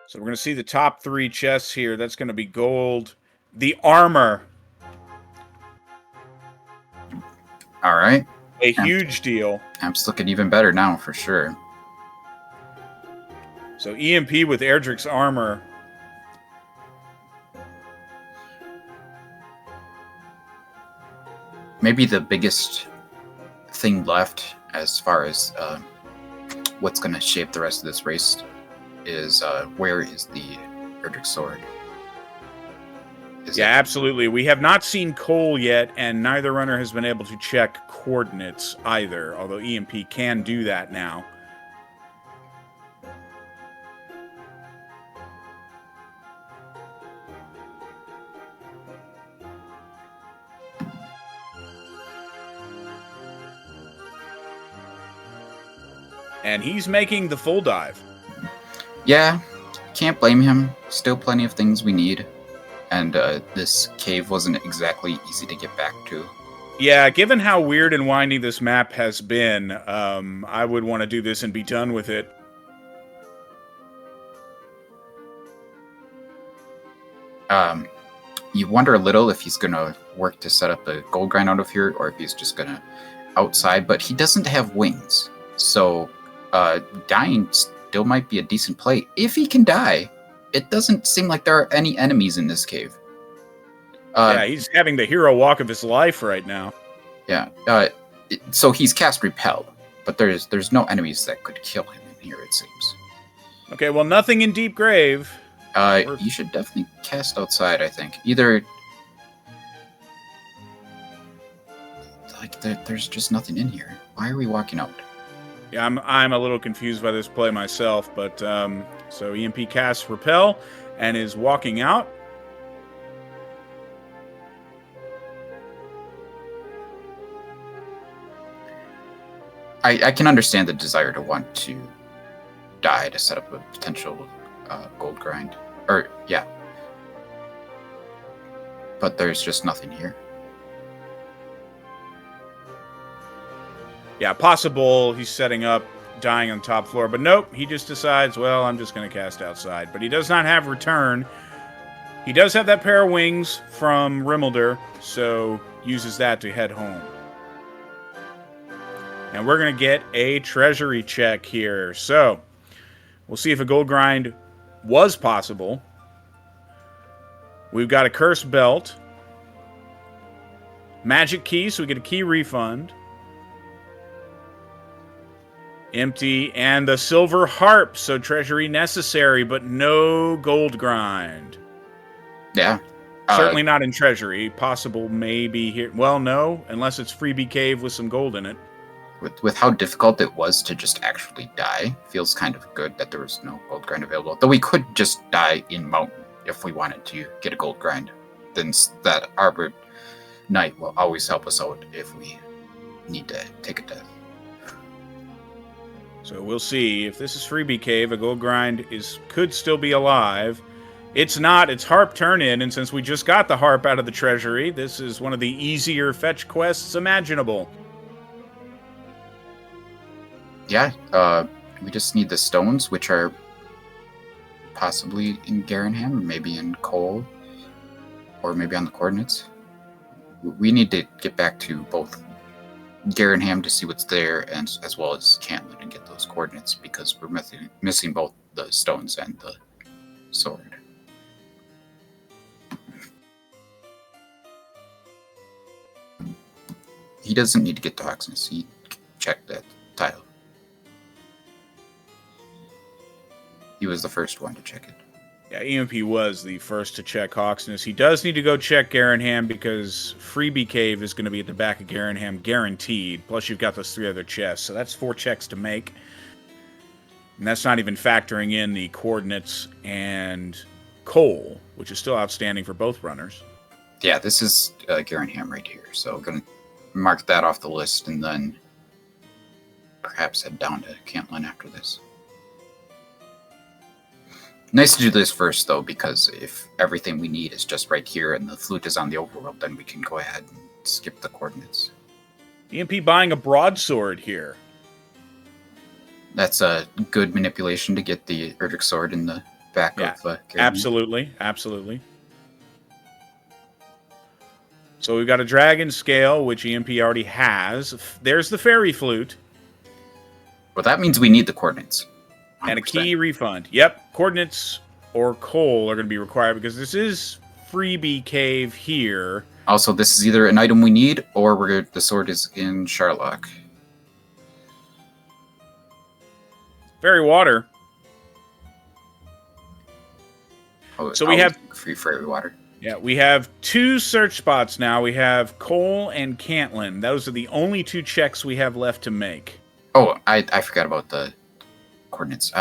So we're going to see the top 3 chests here. That's going to be gold. The armor. All right. A huge deal. App's looking even better now, for sure. So EMP with Erdrick's armor. Maybe the biggest thing left as far as what's going to shape the rest of this race is where is the Erdrick sword? Yeah, absolutely. We have not seen Cole yet, and neither runner has been able to check coordinates either, although EMP can do that now. And he's making the full dive. Yeah, can't blame him. Still plenty of things we need. And this cave wasn't exactly easy to get back to. Yeah, given how weird and windy this map has been, I would want to do this and be done with it. You wonder a little if he's going to work to set up a gold grind out of here, or if he's just going to outside, but he doesn't have wings. So dying still might be a decent play. If he can die, it doesn't seem like there are any enemies in this cave. Yeah, he's having the hero walk of his life right now. Yeah. So he's cast Repel, but there's no enemies that could kill him in here, it seems. Okay, well, nothing in Deep Grave. You should definitely cast outside, I think. Either... Like, there's just nothing in here. Why are we walking out? Yeah, I'm a little confused by this play myself, but so EMP casts Repel and is walking out. I can understand the desire to want to die to set up a potential gold grind. Or, yeah. But there's just nothing here. Yeah, possible he's setting up, dying on the top floor. But nope, he just decides, well, I'm just going to cast outside. But he does not have return. He does have that pair of wings from Rimmelder, so uses that to head home. And we're going to get a treasury check here. So, we'll see if a gold grind was possible. We've got a cursed belt. Magic key, so we get a key refund. Empty, and the silver harp, so treasury necessary, but no gold grind. Yeah. Certainly not in treasury. Possible maybe here. Well, no, unless it's freebie cave with some gold in it. With how difficult it was to just actually die, feels kind of good that there was no gold grind available. Though we could just die in mountain if we wanted to get a gold grind. Then that Arbor Knight will always help us out if we need to take a death. So we'll see. If this is freebie cave, a gold grind could still be alive. It's not. It's harp turn in, and since we just got the harp out of the treasury, this is one of the easier fetch quests imaginable. Yeah, we just need the stones, which are possibly in Garenham, or maybe in Cole, or maybe on the coordinates. We need to get back to both Garenham to see what's there, and as well as Cantlin and get those coordinates, because we're missing both the stones and the sword. He doesn't need to get to Hawksness. He checked that tile. He was the first one to check it. Yeah, EMP was the first to check Hawksness. He does need to go check Garenham because Freebie Cave is going to be at the back of Garenham, guaranteed. Plus, you've got those 3 other chests, so that's 4 checks to make. And that's not even factoring in the coordinates and coal, which is still outstanding for both runners. Yeah, this is Garenham right here, so we're going to mark that off the list and then perhaps head down to Cantlin after this. Nice to do this first, though, because if everything we need is just right here and the flute is on the overworld, then we can go ahead and skip the coordinates. EMP buying a broadsword here. That's a good manipulation to get the Erdrick sword in the back of Garenham. Absolutely, absolutely. So we've got a dragon scale, which EMP already has. There's the fairy flute. Well, that means we need the coordinates. 100%. And a key refund. Yep, coordinates or coal are going to be required because this is freebie cave here. Also, this is either an item we need or the sword is in Sharlock. Fairy water. Oh, so we have free fairy water. Yeah, we have 2 search spots now. We have Cole and Cantlin. Those are the only 2 checks we have left to make. Oh, I forgot about the coordinates.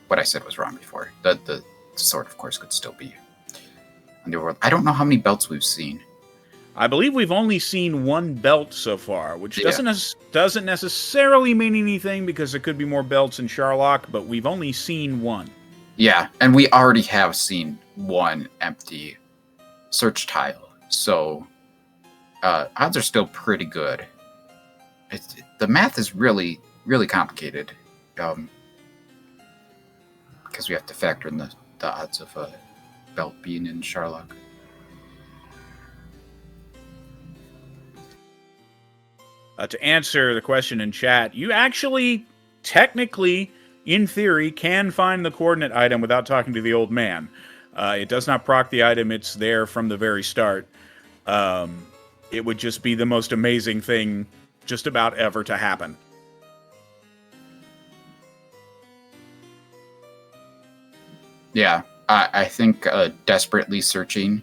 What I said was wrong before. The sword, of course, could still be on the overworld. I don't know how many belts we've seen. I believe we've only seen 1 belt so far, which doesn't necessarily mean anything because there could be more belts in Sharlock, but we've only seen 1. Yeah, and we already have seen 1 empty search tile, so odds are still pretty good. The math is really, really complicated, because we have to factor in the odds of a belt being in Sharlock. To answer the question in chat, you actually, technically, in theory, can find the coordinate item without talking to the old man. It does not proc the item. It's there from the very start. It would just be the most amazing thing just about ever to happen. Yeah, I think desperately searching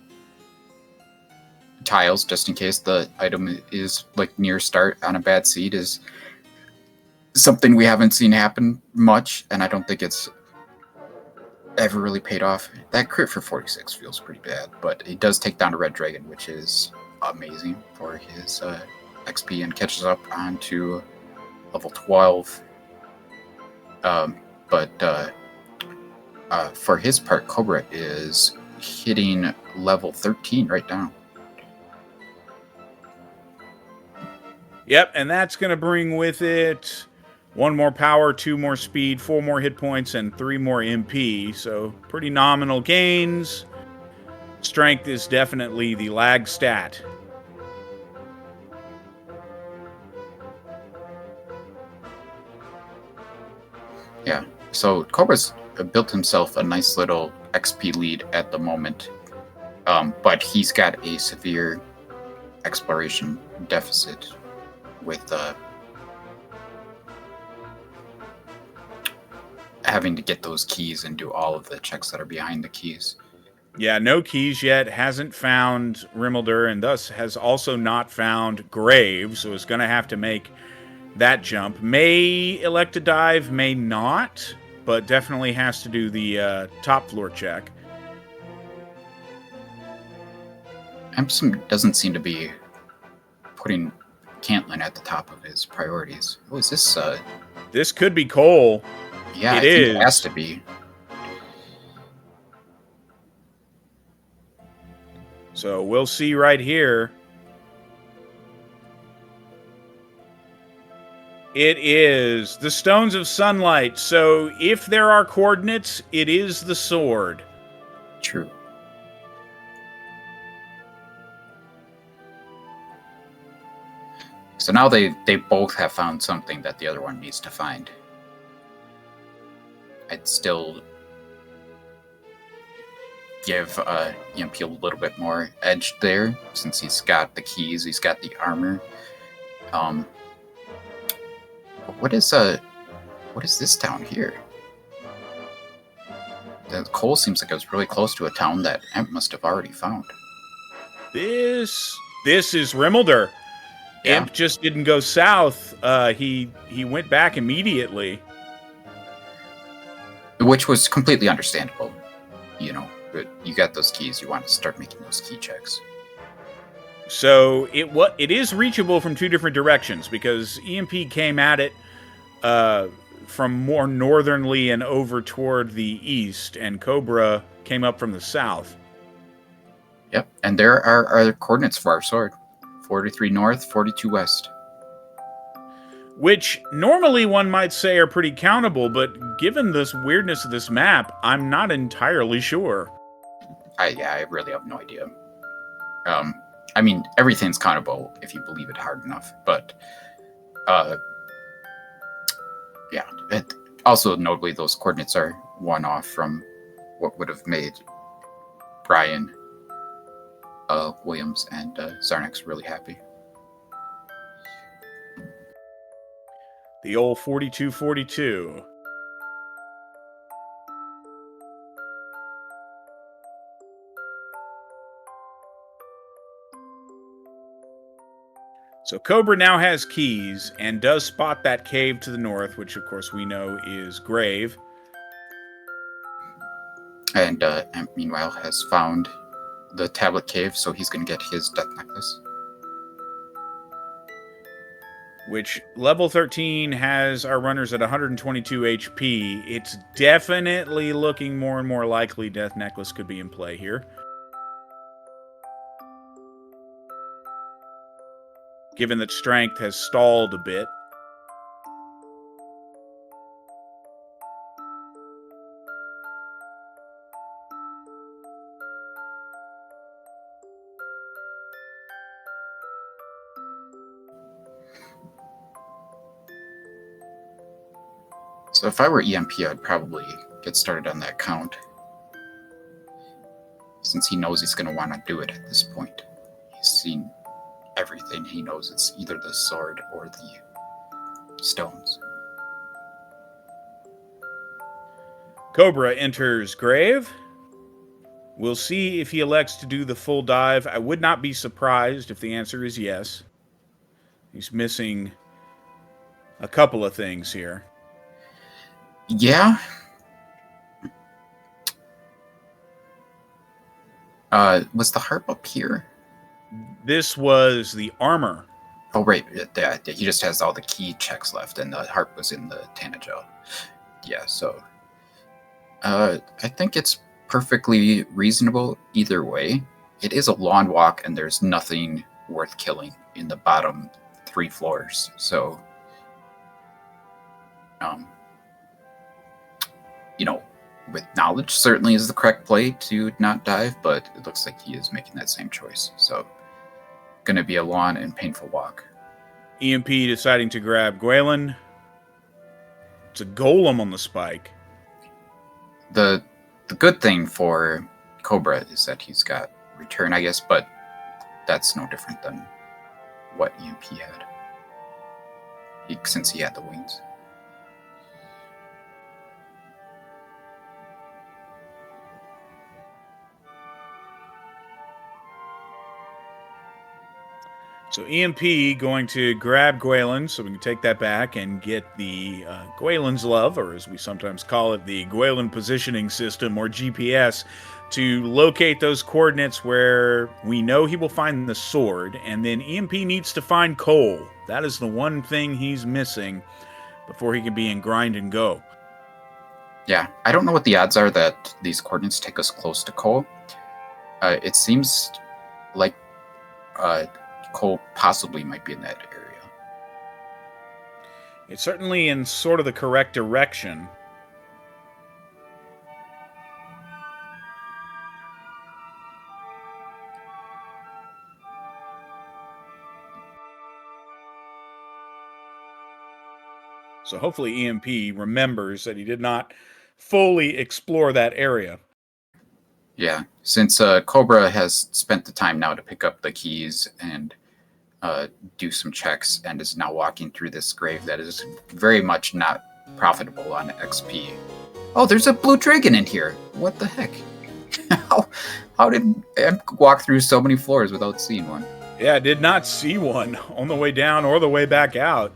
tiles just in case the item is like near start on a bad seed is something we haven't seen happen much, and I don't think it's ever really paid off. That crit for 46 feels pretty bad, but it does take down a red dragon, which is amazing for his XP and catches up onto level 12. But for his part, Cobra is hitting level 13 right now. Yep, and that's going to bring with it 1 more power, 2 more speed, 4 more hit points, and 3 more MP. So pretty nominal gains. Strength is definitely the lag stat. Yeah, so Cobra's built himself a nice little XP lead at the moment, but he's got a severe exploration deficit with having to get those keys and do all of the checks that are behind the keys. Yeah, no keys yet. Hasn't found Rimmelder, and thus has also not found Grave, so is going to have to make that jump. May elect to dive, may not, but definitely has to do the top floor check. Empson doesn't seem to be putting Cantlin at the top of his priorities. Oh, is this? This could be Cole. Yeah, I think it has to be. So we'll see right here. It is the Stones of Sunlight. So if there are coordinates, it is the sword. True. So now they both have found something that the other one needs to find. I'd still give EMP a little bit more edge there, since he's got the keys, he's got the armor. What is this town here? The Cole seems like it was really close to a town that Emp must have already found. This is Rimmelder. Yeah. Imp just didn't go south. He went back immediately. Which was completely understandable. You know, but you got those keys, you want to start making those key checks. So it is reachable from 2 different directions, because EMP came at it from more northernly and over toward the east, and Cobra came up from the south. Yep, and there are other coordinates for our sword. 43 north, 42 west. Which normally one might say are pretty countable, but given this weirdness of this map, I'm not entirely sure. I really have no idea. I mean, everything's countable if you believe it hard enough, but yeah. Also, notably, those coordinates are one off from what would have made Brian Williams and Zarnax really happy. The old 4242. So Cobra now has keys and does spot that cave to the north, which of course we know is Grave. And meanwhile has found the tablet cave, so he's going to get his death necklace. Which level 13 has our runners at 122 HP. It's definitely looking more and more likely Death Necklace could be in play here. Given that strength has stalled a bit. So if I were EMP, I'd probably get started on that count, since he knows he's going to want to do it at this point. He's seen everything. He knows it's either the sword or the stones. Cobra enters Grave. We'll see if he elects to do the full dive. I would not be surprised if the answer is yes. He's missing a couple of things here. Yeah. Was the harp up here? This was the armor. Oh, right. Yeah, he just has all the key checks left, and the harp was in the Tanager. Yeah, so I think it's perfectly reasonable either way. It is a long walk, and there's nothing worth killing in the bottom 3 floors. So, with knowledge certainly is the correct play to not dive, but it looks like he is making that same choice. So, going to be a long and painful walk. EMP deciding to grab Gwalen. It's a golem on the spike. The good thing for Cobra is that he's got return, I guess, but that's no different than what EMP had, since he had the wings. So EMP going to grab Gwalen, so we can take that back and get the Gwalen's Love, or as we sometimes call it, the Gwalen Positioning System, or GPS, to locate those coordinates where we know he will find the sword, and then EMP needs to find Cole. That is the one thing he's missing before he can be in grind and go. Yeah, I don't know what the odds are that these coordinates take us close to Cole. It seems like Cole possibly might be in that area. It's certainly in sort of the correct direction. So hopefully EMP remembers that he did not fully explore that area. Yeah, since Cobra has spent the time now to pick up the keys and do some checks and is now walking through this grave that is very much not profitable on XP. Oh, there's a blue dragon in here. What the heck? How did I walk through so many floors without seeing one? Yeah, I did not see one on the way down or the way back out.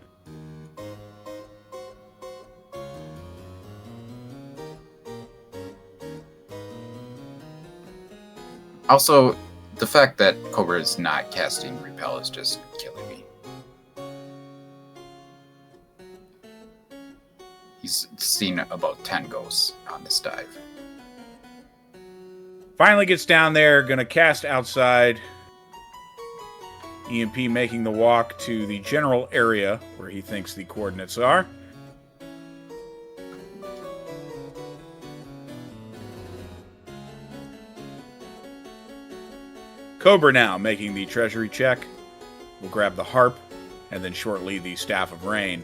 Also, the fact that Cobra is not casting Repel is just killing me. He's seen about 10 ghosts on this dive. Finally gets down there, gonna cast outside. EMP making the walk to the general area where he thinks the coordinates are. Cobra now making the treasury check. We'll grab the harp, and then shortly the Staff of Rain.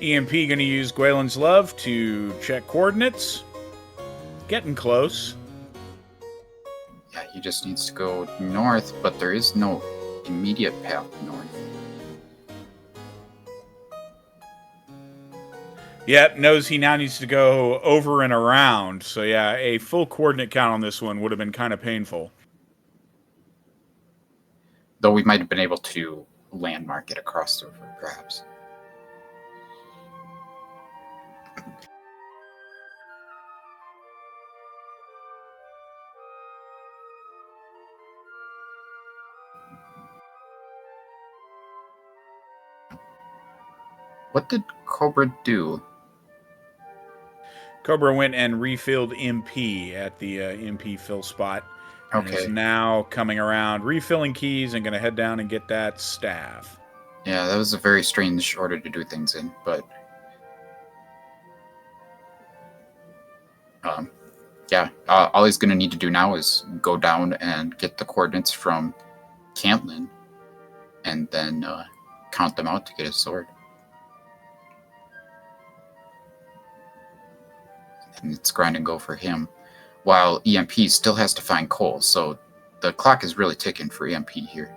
EMP going to use Gwalen's Love to check coordinates. Getting close. Yeah, he just needs to go north, but there is no immediate path north. Yep, knows he now needs to go over and around. So yeah, a full coordinate count on this one would have been kind of painful. Though we might have been able to landmark it across the river, perhaps. What did Cobra do? Cobra went and refilled MP at the MP fill spot. And Okay. is now coming around, refilling keys, and going to head down and get that staff. Yeah, that was a very strange order to do things in, but yeah, all he's going to need to do now is go down and get the coordinates from Cantlin, and then count them out to get his sword. And it's grind and go for him, while EMP still has to find Cole, so the clock is really ticking for EMP here.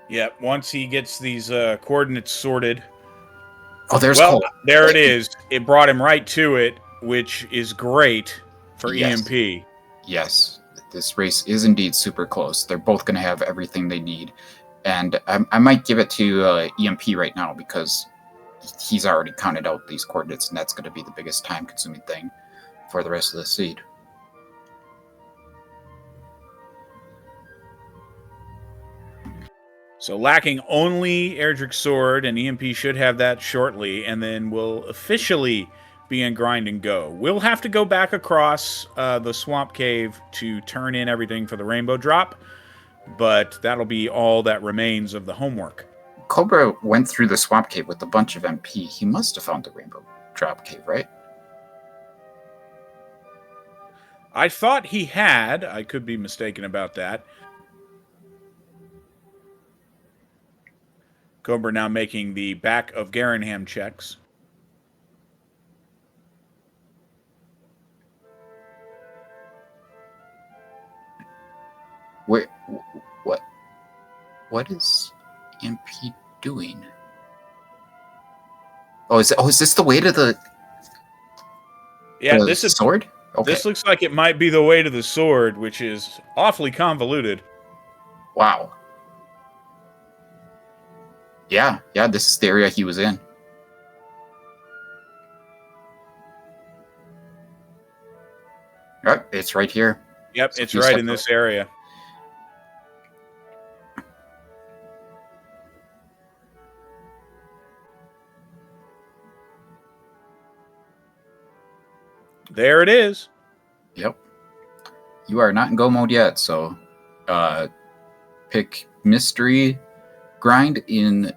Yep, once he gets these coordinates sorted. Oh, there's Well, Cole. there it is. It brought him right to it, which is great for Yes. EMP. Yes, this race is indeed super close. They're both going to have everything they need. And I might give it to EMP right now because he's already counted out these coordinates, and that's going to be the biggest time-consuming thing for the rest of the seed. So lacking only Erdrick's sword, and EMP should have that shortly, and then we'll officially be in grind and go. We'll have to go back across the swamp cave to turn in everything for the rainbow drop, but that'll be all that remains of the homework. Cobra went through the swamp cave with a bunch of MP. He must have found the rainbow drop cave, right? I thought he had. I could be mistaken about that. Cobra now making the back of Garanham checks. Wait, what? What is MP doing? Oh, is this the way to the? Yeah, the this is sword. Okay. This looks like it might be the way to the sword, which is awfully convoluted. Wow. Yeah, this is the area he was in. Yep, it's right here. Yep, it's right in this area. There it is. Yep. You are not in go mode yet, so pick mystery grind in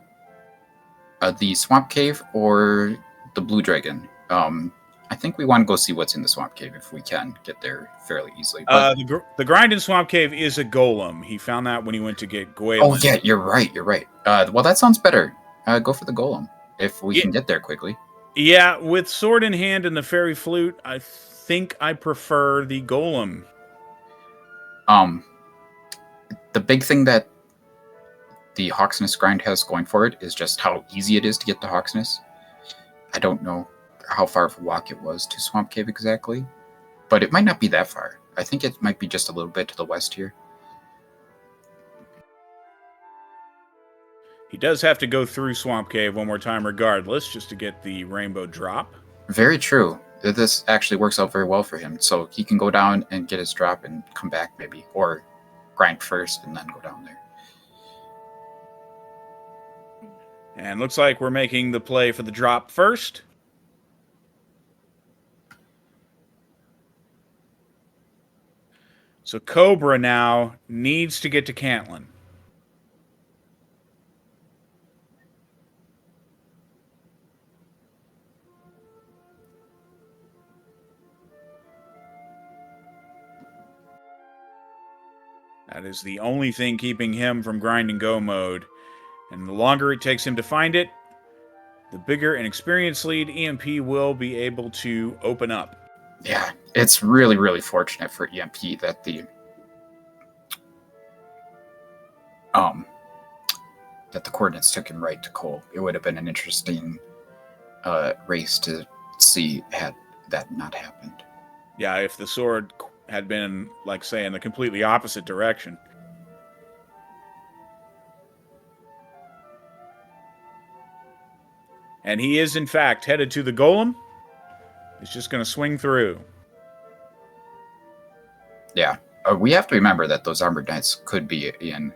the swamp cave or the blue dragon. I think we want to go see what's in the swamp cave if we can get there fairly easily. But the grind in swamp cave is a golem. He found that when he went to get Gwaelin. Oh yeah, you're right. Well, that sounds better. Go for the golem if we can get there quickly. Yeah, with sword in hand and the fairy flute, I think I prefer the golem. The big thing that the Hawksness grind has going for it is just how easy it is to get to Hawksness. I don't know how far of a walk it was to Swamp Cave exactly, but it might not be that far. I think it might be just a little bit to the west here. He does have to go through Swamp Cave one more time regardless, just to get the rainbow drop. Very true. This actually works out very well for him, so he can go down and get his drop and come back maybe, or grind first and then go down there. And looks like we're making the play for the drop first. So Cobra now needs to get to Cantlin. That is the only thing keeping him from grind and go mode. And the longer it takes him to find it, the bigger and experienced lead EMP will be able to open up. Yeah, it's really, really fortunate for EMP that the coordinates took him right to Cole. It would have been an interesting race to see had that not happened. Yeah, if the sword had been, like, say, in the completely opposite direction. And he is, in fact, headed to the golem. He's just going to swing through. Yeah. We have to remember that those armored knights could be in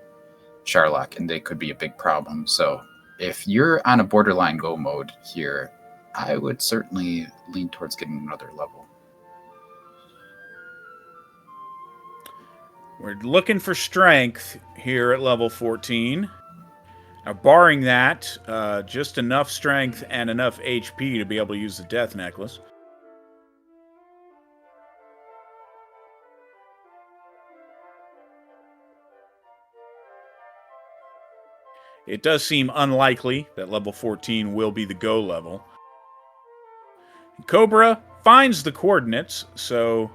Sharlock, and they could be a big problem. So if you're on a borderline go mode here, I would certainly lean towards getting another level. We're looking for strength here at level 14. Now, barring that, just enough strength and enough HP to be able to use the Death Necklace. It does seem unlikely that level 14 will be the go level. Cobra finds the coordinates, so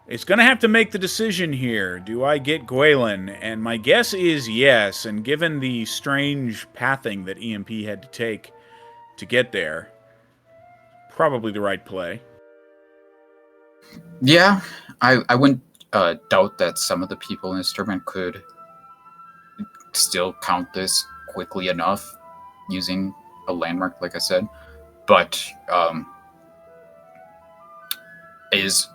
it's going to have to make the decision here. Do I get Gwaelin? And my guess is yes, and given the strange pathing that EMP had to take to get there, probably the right play. Yeah, I wouldn't doubt that some of the people in this tournament could still count this quickly enough using a landmark, like I said. But is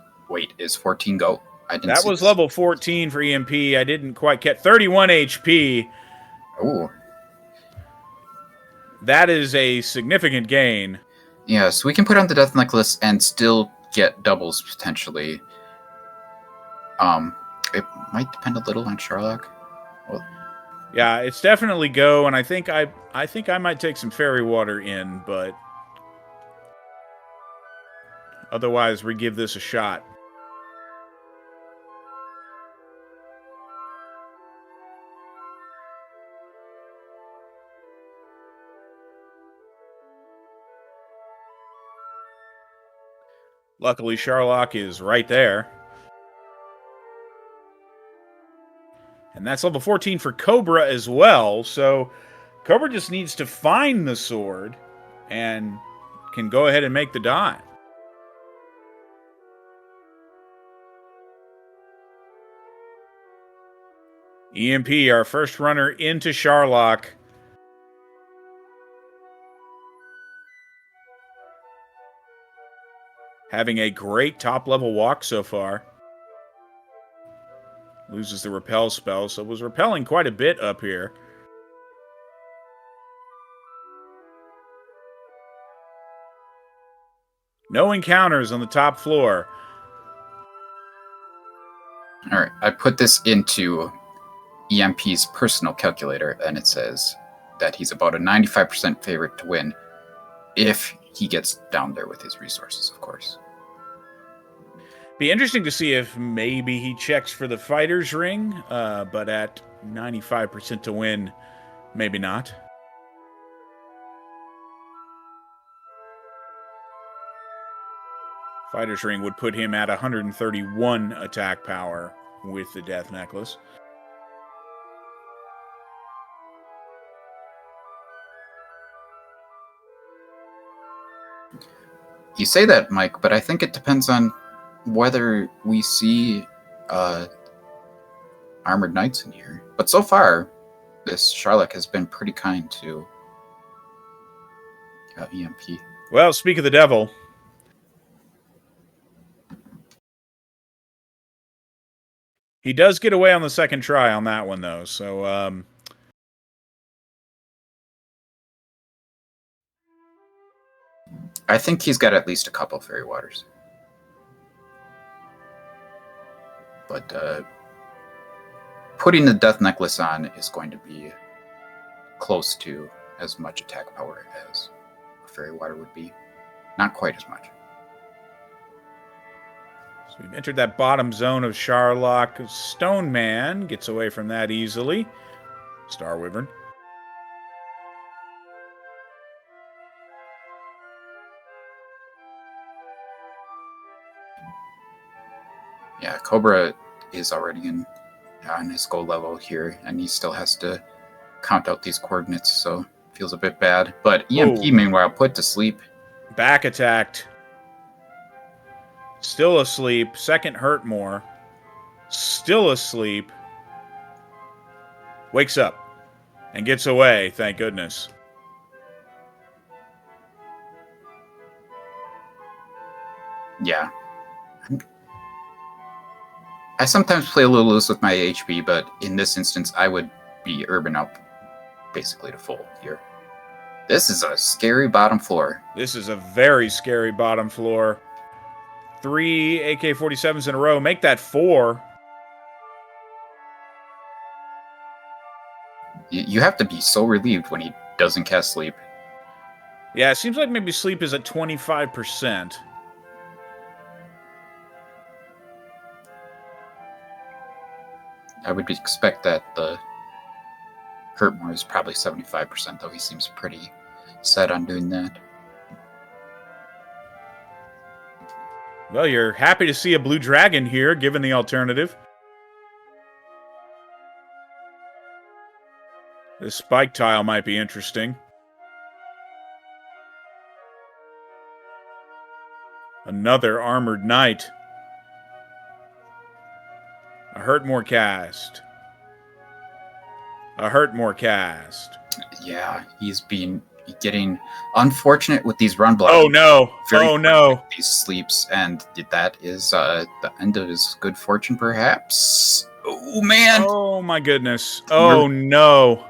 14 go? That was level 14 for EMP. I didn't quite get 31 HP. Ooh. That is a significant gain. Yeah, so we can put on the Death Necklace and still get doubles potentially. It might depend a little on Sherlock. Well, Yeah, it's definitely go, and I think I might take some fairy water in, but otherwise we give this a shot. Luckily, Sherlock is right there. And that's level 14 for Cobra as well, so Cobra just needs to find the sword and can go ahead and make the dive. EMP, our first runner into Sherlock. Having a great top-level walk so far. Loses the repel spell, so was repelling quite a bit up here. No encounters on the top floor. Alright, I put this into EMP's personal calculator, and it says that he's about a 95% favorite to win if he gets down there with his resources, of course. Be interesting to see if maybe he checks for the fighter's ring, but at 95% to win, maybe not. Fighter's ring would put him at 131 attack power with the Death Necklace. You say that, Mike, but I think it depends on whether we see armored knights in here. But so far, this Sherlock has been pretty kind to EMP. Well, speak of the devil. He does get away on the second try on that one, though, so I think he's got at least a couple fairy waters. But putting the Death Necklace on is going to be close to as much attack power as a fairy water would be. Not quite as much. So we've entered that bottom zone of Sherlock. Stone Man gets away from that easily. Star Wyvern. Yeah, Cobra is already on his goal level here, and he still has to count out these coordinates, so feels a bit bad. But EMP, Whoa. meanwhile, put to sleep. Back attacked. Still asleep. Second hurt more. Still asleep. Wakes up. And gets away, thank goodness. Yeah. I sometimes play a little loose with my HP, but in this instance, I would be urban up basically to full here. This is a scary bottom floor. This is a very scary bottom floor. 3 AK-47s in a row. Make that 4. You have to be so relieved when he doesn't cast sleep. Yeah, it seems like maybe sleep is at 25%. I would expect that the Hurtmore is probably 75%, though he seems pretty set on doing that. Well, you're happy to see a blue dragon here, given the alternative. This spike tile might be interesting. Another armored knight. A Hurtmore cast. A Hurtmore cast. Yeah, he's been getting unfortunate with these run blocks. Oh no! Oh no! These sleeps, and that is the end of his good fortune, perhaps. Oh man! Oh my goodness! Oh no!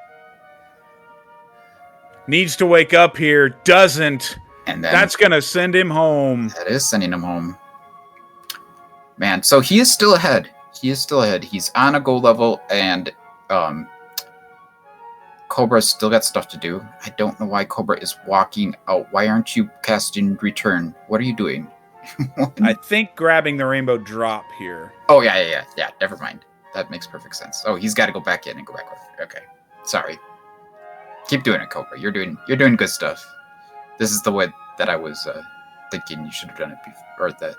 Needs to wake up here. Doesn't. And then That's going to send him home. that is sending him home. Man, so he is still ahead. He's on a gold level, and Cobra's still got stuff to do. I don't know why Cobra is walking out. Why aren't you casting return? What are you doing? I think grabbing the rainbow drop here. Oh, yeah. Never mind. That makes perfect sense. Oh, he's got to go back in and go back. Okay. Sorry. Keep doing it, Cobra. You're doing good stuff. This is the way that I was thinking you should have done it before, or that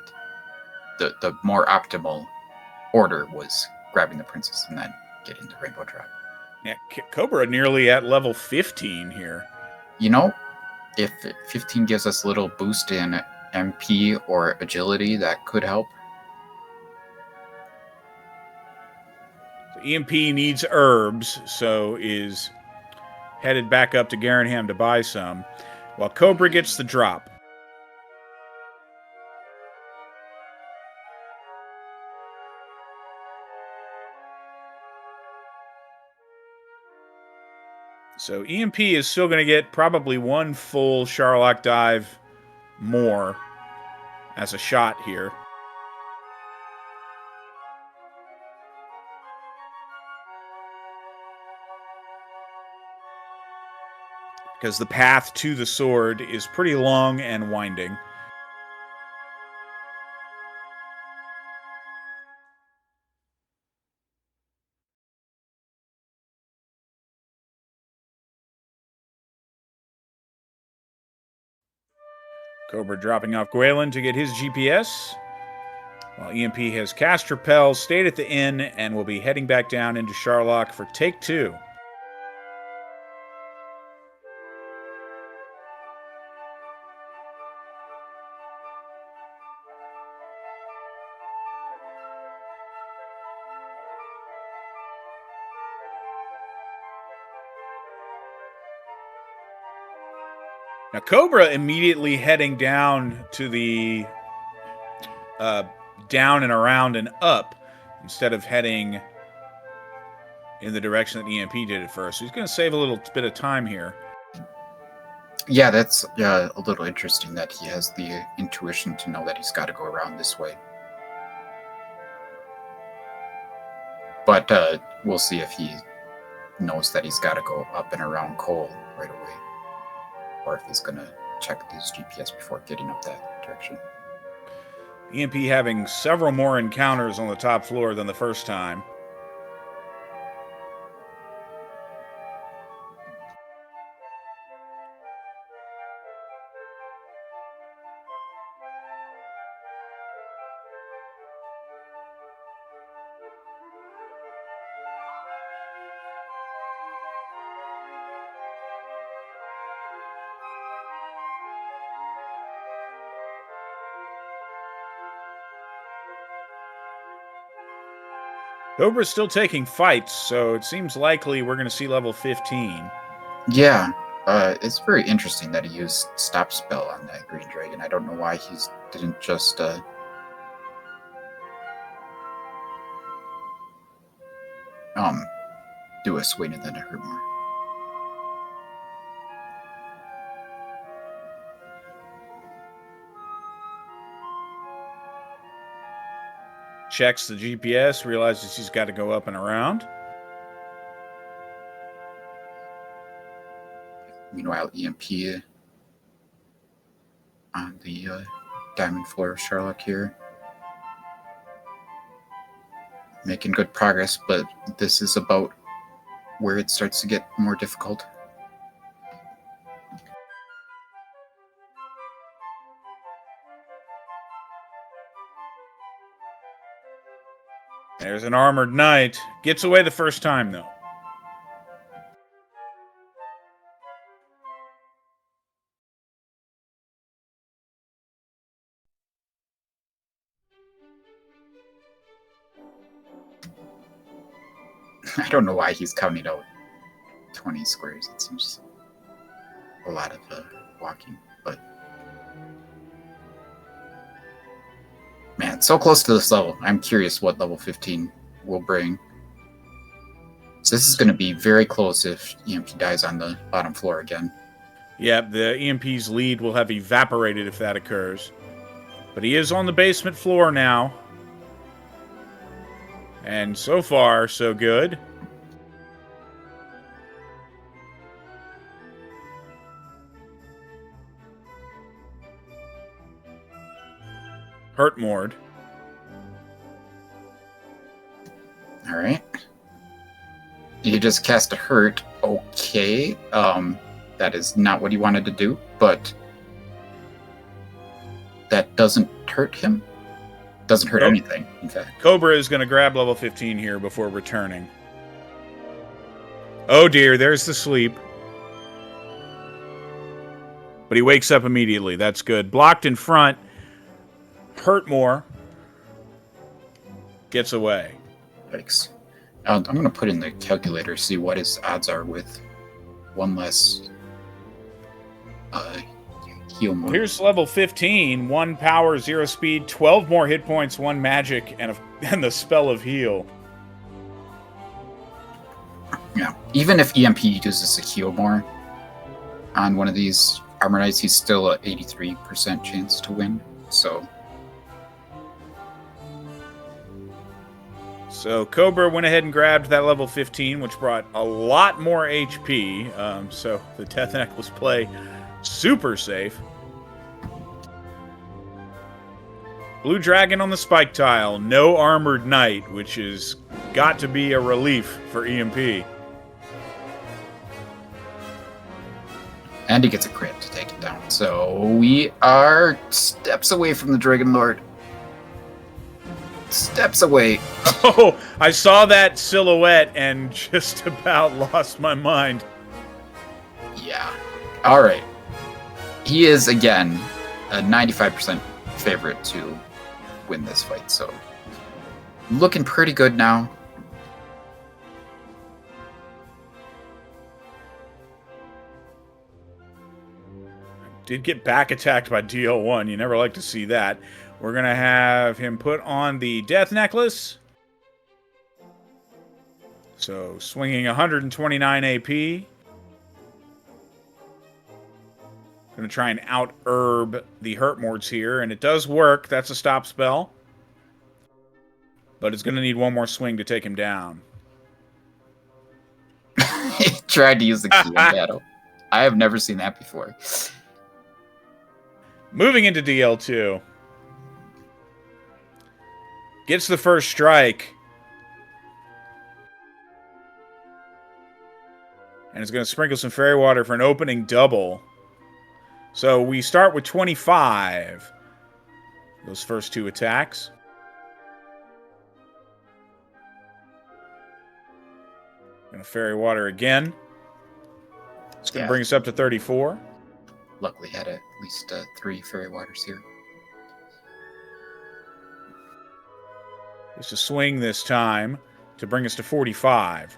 the more optimal order was grabbing the princess and then getting the rainbow drop. Yeah, Cobra nearly at level 15 here. You know, if 15 gives us a little boost in MP or agility, that could help. So EMP needs herbs, so is headed back up to Garanham to buy some, while Cobra gets the drop. So EMP is still going to get probably one full Charlock dive more as a shot here. Because the path to the sword is pretty long and winding. Cobra dropping off Gwalen to get his GPS, while EMP has cast Repel, stayed at the inn, and will be heading back down into Charlock for take 2. Now, Cobra immediately heading down to the down and around and up instead of heading in the direction that EMP did at first. So he's going to save a little bit of time here. Yeah, that's a little interesting that he has the intuition to know that he's got to go around this way. But we'll see if he knows that he's got to go up and around Cole right away, or if he's going to check his GPS before getting up that direction. EMP having several more encounters on the top floor than the first time. Cobra's still taking fights, so it seems likely we're going to see level 15. Yeah, it's very interesting that he used Stop Spell on that Green Dragon. I don't know why he didn't just do a swing and then a hurt more. Checks the GPS, realizes he's got to go up and around. Meanwhile, EMP on the diamond floor of Charlock here. Making good progress, but this is about where it starts to get more difficult. There's an armored knight. Gets away the first time, though. I don't know why he's counting out 20 squares. It seems a lot of walking, but man, so close to this level. I'm curious what level 15 will bring. So this is going to be very close if EMP dies on the bottom floor again. Yep, the EMP's lead will have evaporated if that occurs. But he is on the basement floor now. And so far, so good. Hurtmord. Alright. You just cast a hurt. Okay. That is not what he wanted to do, but that doesn't hurt him. Doesn't hurt anything, in fact. Cobra is going to grab level 15 here before returning. Oh dear, there's the sleep. But he wakes up immediately. That's good. Blocked in front. Hurtmore gets away. Yikes. I'm going to put in the calculator, see what his odds are with one less heal mode. Here's level 15. 1 power, 0 speed, 12 more hit points, 1 magic, and the spell of heal. Yeah. Even if EMP uses a heal more on one of these Armor Knights, he's still an 83% chance to win. So Cobra went ahead and grabbed that level 15, which brought a lot more HP. So the Death Necklace play, super safe. Blue Dragon on the spike tile. No Armored Knight, which has got to be a relief for EMP. And he gets a crit to take it down. So we are steps away from the Dragon Lord. Steps away. Oh, I saw that silhouette and just about lost my mind. Yeah. All right. He is, again, a 95% favorite to win this fight. So looking pretty good now. Did get back attacked by DL1. You never like to see that. We're going to have him put on the Death Necklace. So, swinging 129 AP. Going to try and out-herb the Hurtmords here, and it does work. That's a stop spell. But it's going to need one more swing to take him down. He tried to use the key in battle. I have never seen that before. Moving into DL2. Gets the first strike. And it's going to sprinkle some fairy water for an opening double. So we start with 25. Those first two attacks. Going to fairy water again. It's going to bring us up to 34. Luckily had at least 3 fairy waters here. It's a swing this time to bring us to 45.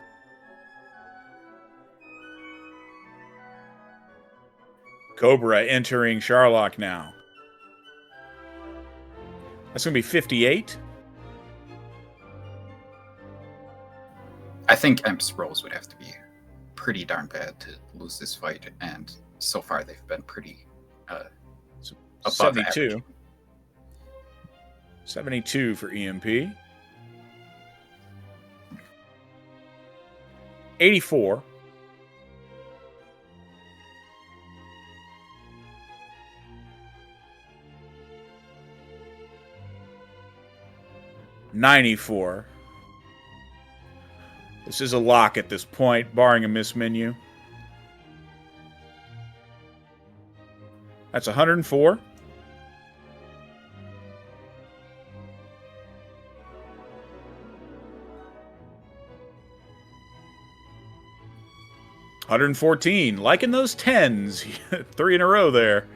Cobra entering Sharlock now. That's going to be 58. I think EMP's rolls would have to be pretty darn bad to lose this fight, and so far they've been pretty above 72. average. 72 for EMP. 84. $94. This is a lock at this point, barring a miss menu. That's 104. $114. Liking those 10s. 3 in a row there.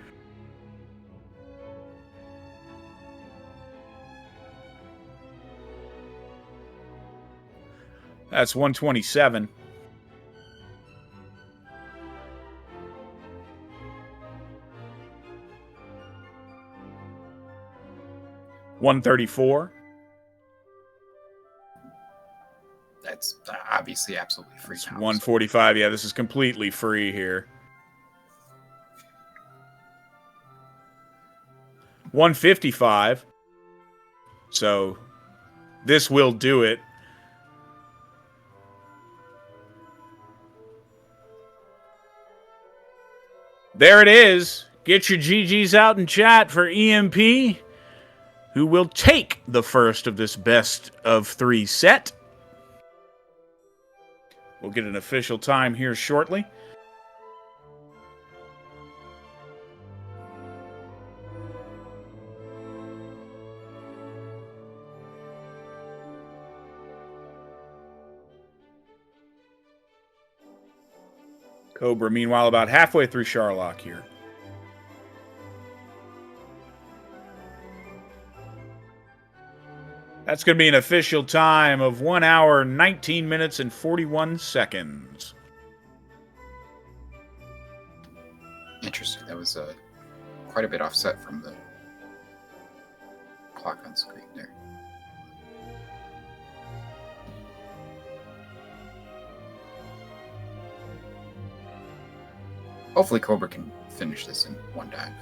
That's 127. $134. That's obviously absolutely free. It's 145. Yeah, this is completely free here. 155. So this will do it. There it is. Get your GGs out in chat for EMP, who will take the first of this best of 3 set. We'll get an official time here shortly. Cobra, meanwhile, about halfway through Charlock here. That's going to be an official time of 1 hour, 19 minutes, and 41 seconds. Interesting. That was quite a bit offset from the clock on screen there. Hopefully Cobra can finish this in one dive.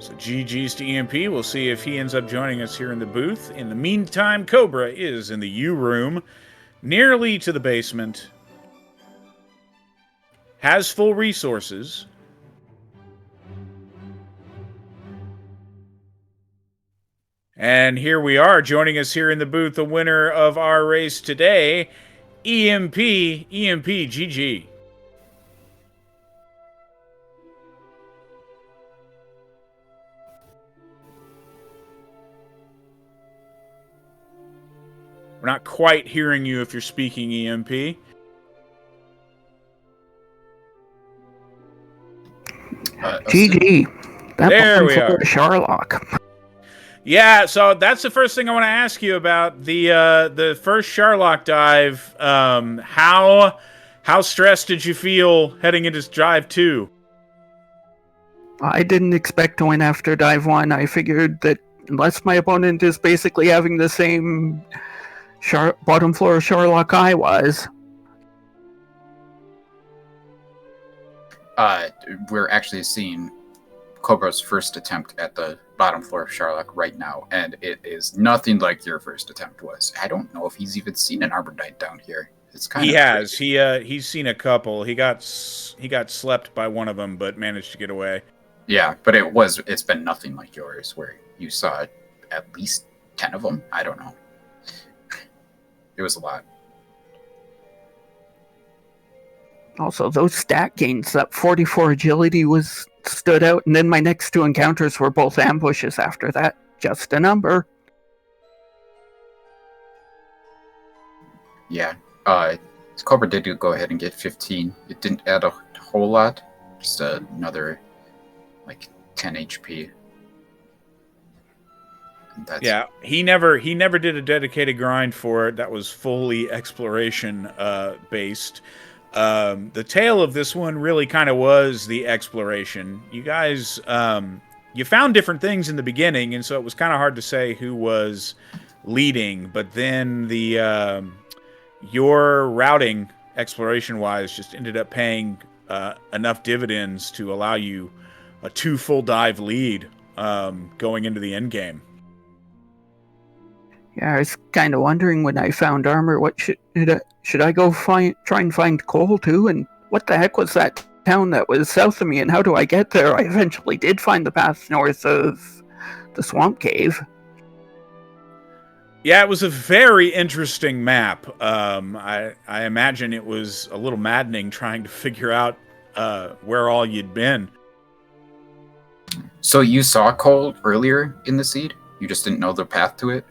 So GG's to EMP. We'll see if he ends up joining us here in the booth. In the meantime, Cobra is in the U room, nearly to the basement. Has full resources. And here we are, joining us here in the booth, the winner of our race today, EMP, GG. We're not quite hearing you if you're speaking, EMP. GG. There we are. Charlock. Yeah, so that's the first thing I want to ask you about the first Charlock dive. How stressed did you feel heading into dive 2? I didn't expect to win after dive 1. I figured that unless my opponent is basically having the same bottom floor Charlock I was. We're actually seeing Cobra's first attempt at the bottom floor of Charlock right now, and it is nothing like your first attempt was. I don't know if he's even seen an Arbordite down here. It's kind of has. Crazy. He's seen a couple. He got slept by one of them, but managed to get away. Yeah, but it's been nothing like yours, where you saw at least 10 of them. I don't know. It was a lot. Also, those stat gains, that 44 agility stood out, and then my next 2 encounters were both ambushes after that. Just a number. Yeah. Cobra did go ahead and get 15. It didn't add a whole lot. Just another, 10 HP. Yeah, he never did a dedicated grind for it. That was fully exploration based. The tail of this one really kind of was the exploration. You guys, you found different things in the beginning, and so it was kind of hard to say who was leading. But then your routing, exploration-wise, just ended up paying enough dividends to allow you a 2 full dive lead going into the end game. Yeah, I was kind of wondering when I found armor, what should I go try and find coal too? And what the heck was that town that was south of me, and how do I get there? I eventually did find the path north of the swamp cave. Yeah, it was a very interesting map. I imagine it was a little maddening trying to figure out where all you'd been. So you saw coal earlier in the seed? You just didn't know the path to it?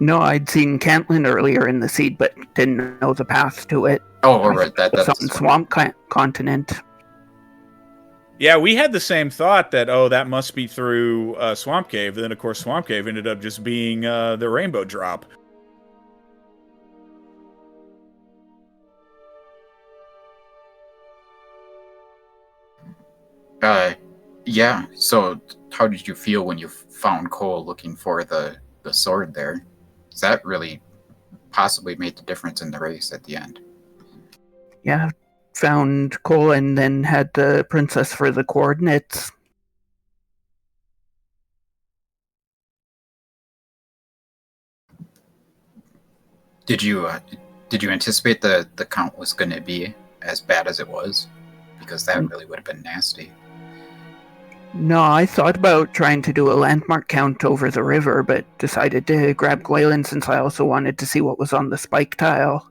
No, I'd seen Cantlin earlier in the seed, but didn't know the path to it. Oh, right. That's on Swamp Continent. Yeah, we had the same thought that, that must be through Swamp Cave. And then, of course, Swamp Cave ended up just being the Rainbow Drop. Yeah. So how did you feel when you found Cole looking for the sword there? That really possibly made the difference in the race at the end. Yeah, found coal and then had the princess for the coordinates. Did you anticipate the count was going to be as bad as it was? Because that really would have been nasty. No, I thought about trying to do a landmark count over the river, but decided to grab Gwaelin since I also wanted to see what was on the spike tile.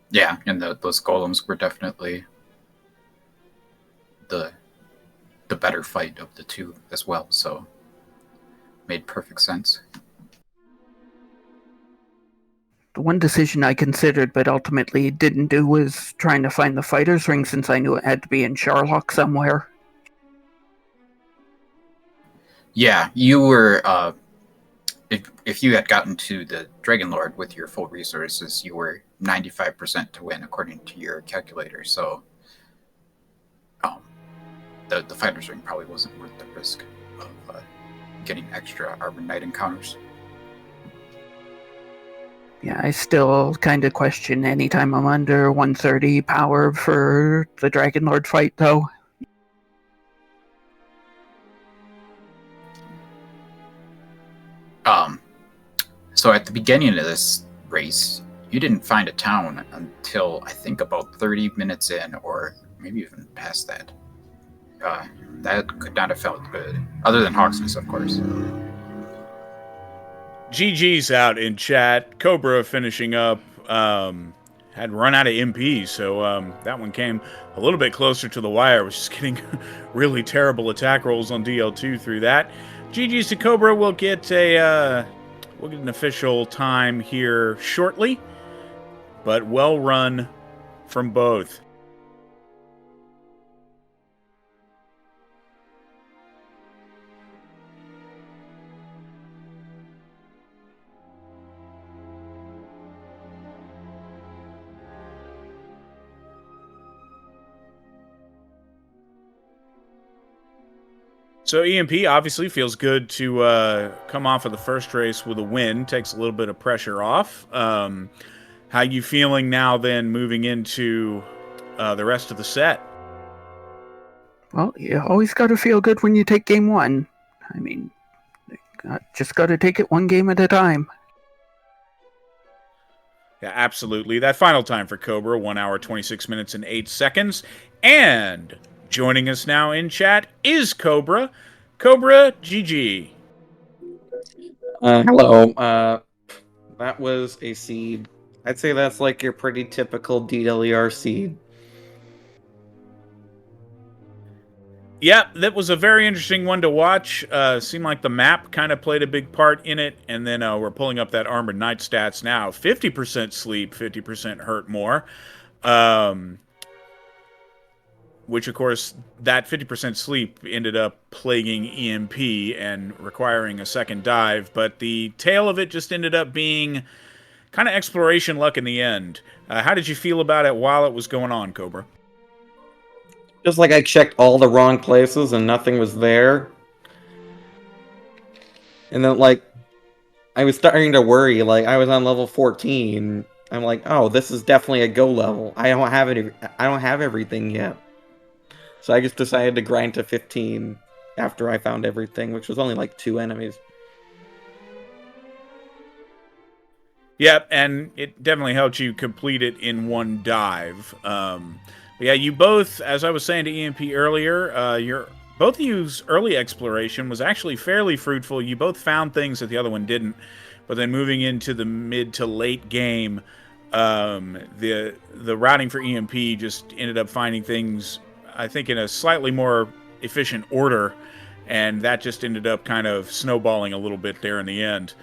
Yeah, and those golems were definitely the better fight of the two as well, so made perfect sense. The one decision I considered but ultimately didn't do was trying to find the fighter's ring since I knew it had to be in Sharlock somewhere. Yeah, you were, if you had gotten to the Dragon Lord with your full resources, you were 95% to win according to your calculator, so the fighter's ring probably wasn't worth the risk of getting extra Arbor Knight encounters. Yeah, I still kind of question anytime I'm under 130 power for the Dragon Lord fight, though. So at the beginning of this race, you didn't find a town until I think about 30 minutes in, or maybe even past that. That could not have felt good, other than Hawksness, of course. GG's out in chat. Cobra finishing up. Had run out of MP, so that one came a little bit closer to the wire, which is getting really terrible attack rolls on DL2 through that. GG's to Cobra. We'll get an official time here shortly, but well run from both. So EMP obviously feels good to come off of the first race with a win. Takes a little bit of pressure off. How you feeling now then moving into the rest of the set? Well, you always got to feel good when you take game one. I mean, just got to take it one game at a time. Yeah, absolutely. That final time for Cobra, 1 hour, 26 minutes, and 8 seconds. And joining us now in chat is Cobra. Cobra, GG. Hello. That was a seed. I'd say that's like your pretty typical DWR seed. Yeah, that was a very interesting one to watch. Seemed like the map kind of played a big part in it. And then we're pulling up that Armored Knight stats now. 50% sleep, 50% hurt more. Which, of course, that 50% sleep ended up plaguing EMP and requiring a second dive. But the tail of it just ended up being kind of exploration luck in the end. How did you feel about it while it was going on, Cobra? Just like I checked all the wrong places and nothing was there. And then, like, I was starting to worry. Like, I was on level 14. I'm like, oh, this is definitely a go level. I don't have everything yet. So I just decided to grind to 15 after I found everything, which was only like 2 enemies. Yep, and it definitely helped you complete it in one dive. Yeah, you both, as I was saying to EMP earlier, both of you's early exploration was actually fairly fruitful. You both found things that the other one didn't. But then moving into the mid to late game, the routing for EMP just ended up finding things, I think, in a slightly more efficient order, and that just ended up kind of snowballing a little bit there in the end.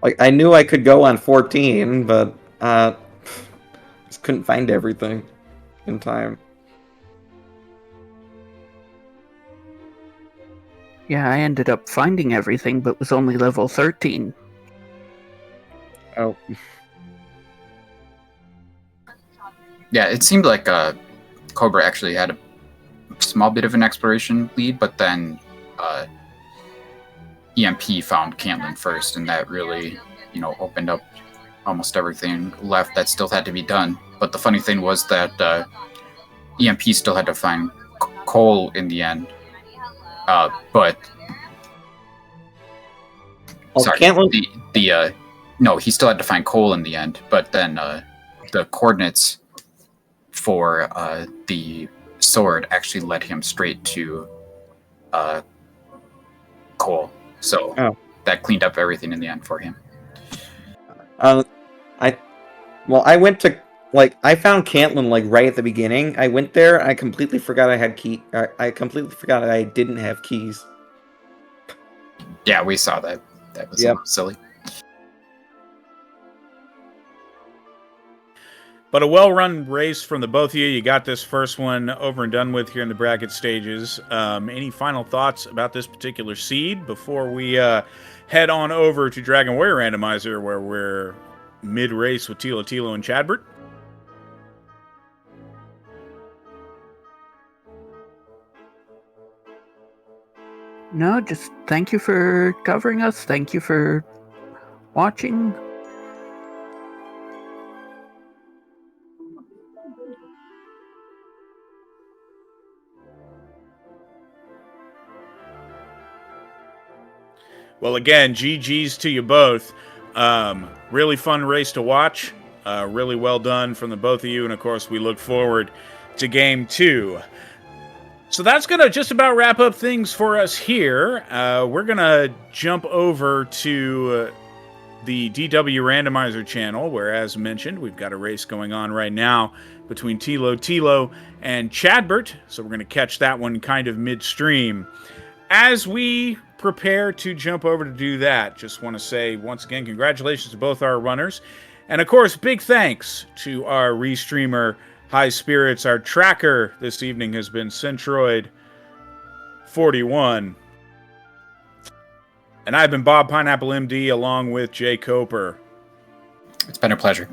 Like, I knew I could go on 14, but just couldn't find everything in time. Yeah, I ended up finding everything, but was only level 13. Oh. Yeah, it seemed like Cobra actually had a small bit of an exploration lead, but then EMP found Cantlin first, and that really, opened up almost everything left that still had to be done. But the funny thing was that EMP still had to find coal in the end. But sorry, no, he still had to find coal in the end. But then the coordinates for the sword actually led him straight to coal. So that cleaned up everything in the end for him. I went to I found Cantlin right at the beginning. I went there. I completely forgot I had I completely forgot I didn't have keys. Yeah, we saw that. That was a little silly. But a well-run race from the both of you. You got this first one over and done with here in the bracket stages. Any final thoughts about this particular seed before we head on over to Dragon Warrior Randomizer, where we're mid-race with Tilo and Chadbert? No, just thank you for covering us. Thank you for watching. Well, again, GG's to you both. Really fun race to watch. Really well done from the both of you. And, of course, we look forward to Game 2. So that's going to just about wrap up things for us here. We're going to jump over to the DW Randomizer channel, where, as mentioned, we've got a race going on right now between Tilo and Chadbert. So we're going to catch that one kind of midstream. As we prepare to jump over to do that, just want to say once again, congratulations to both our runners. And of course, big thanks to our restreamer, High Spirits. Our tracker this evening has been Centroid41. And I've been Bob Pineapple MD along with Jay Coper. It's been a pleasure.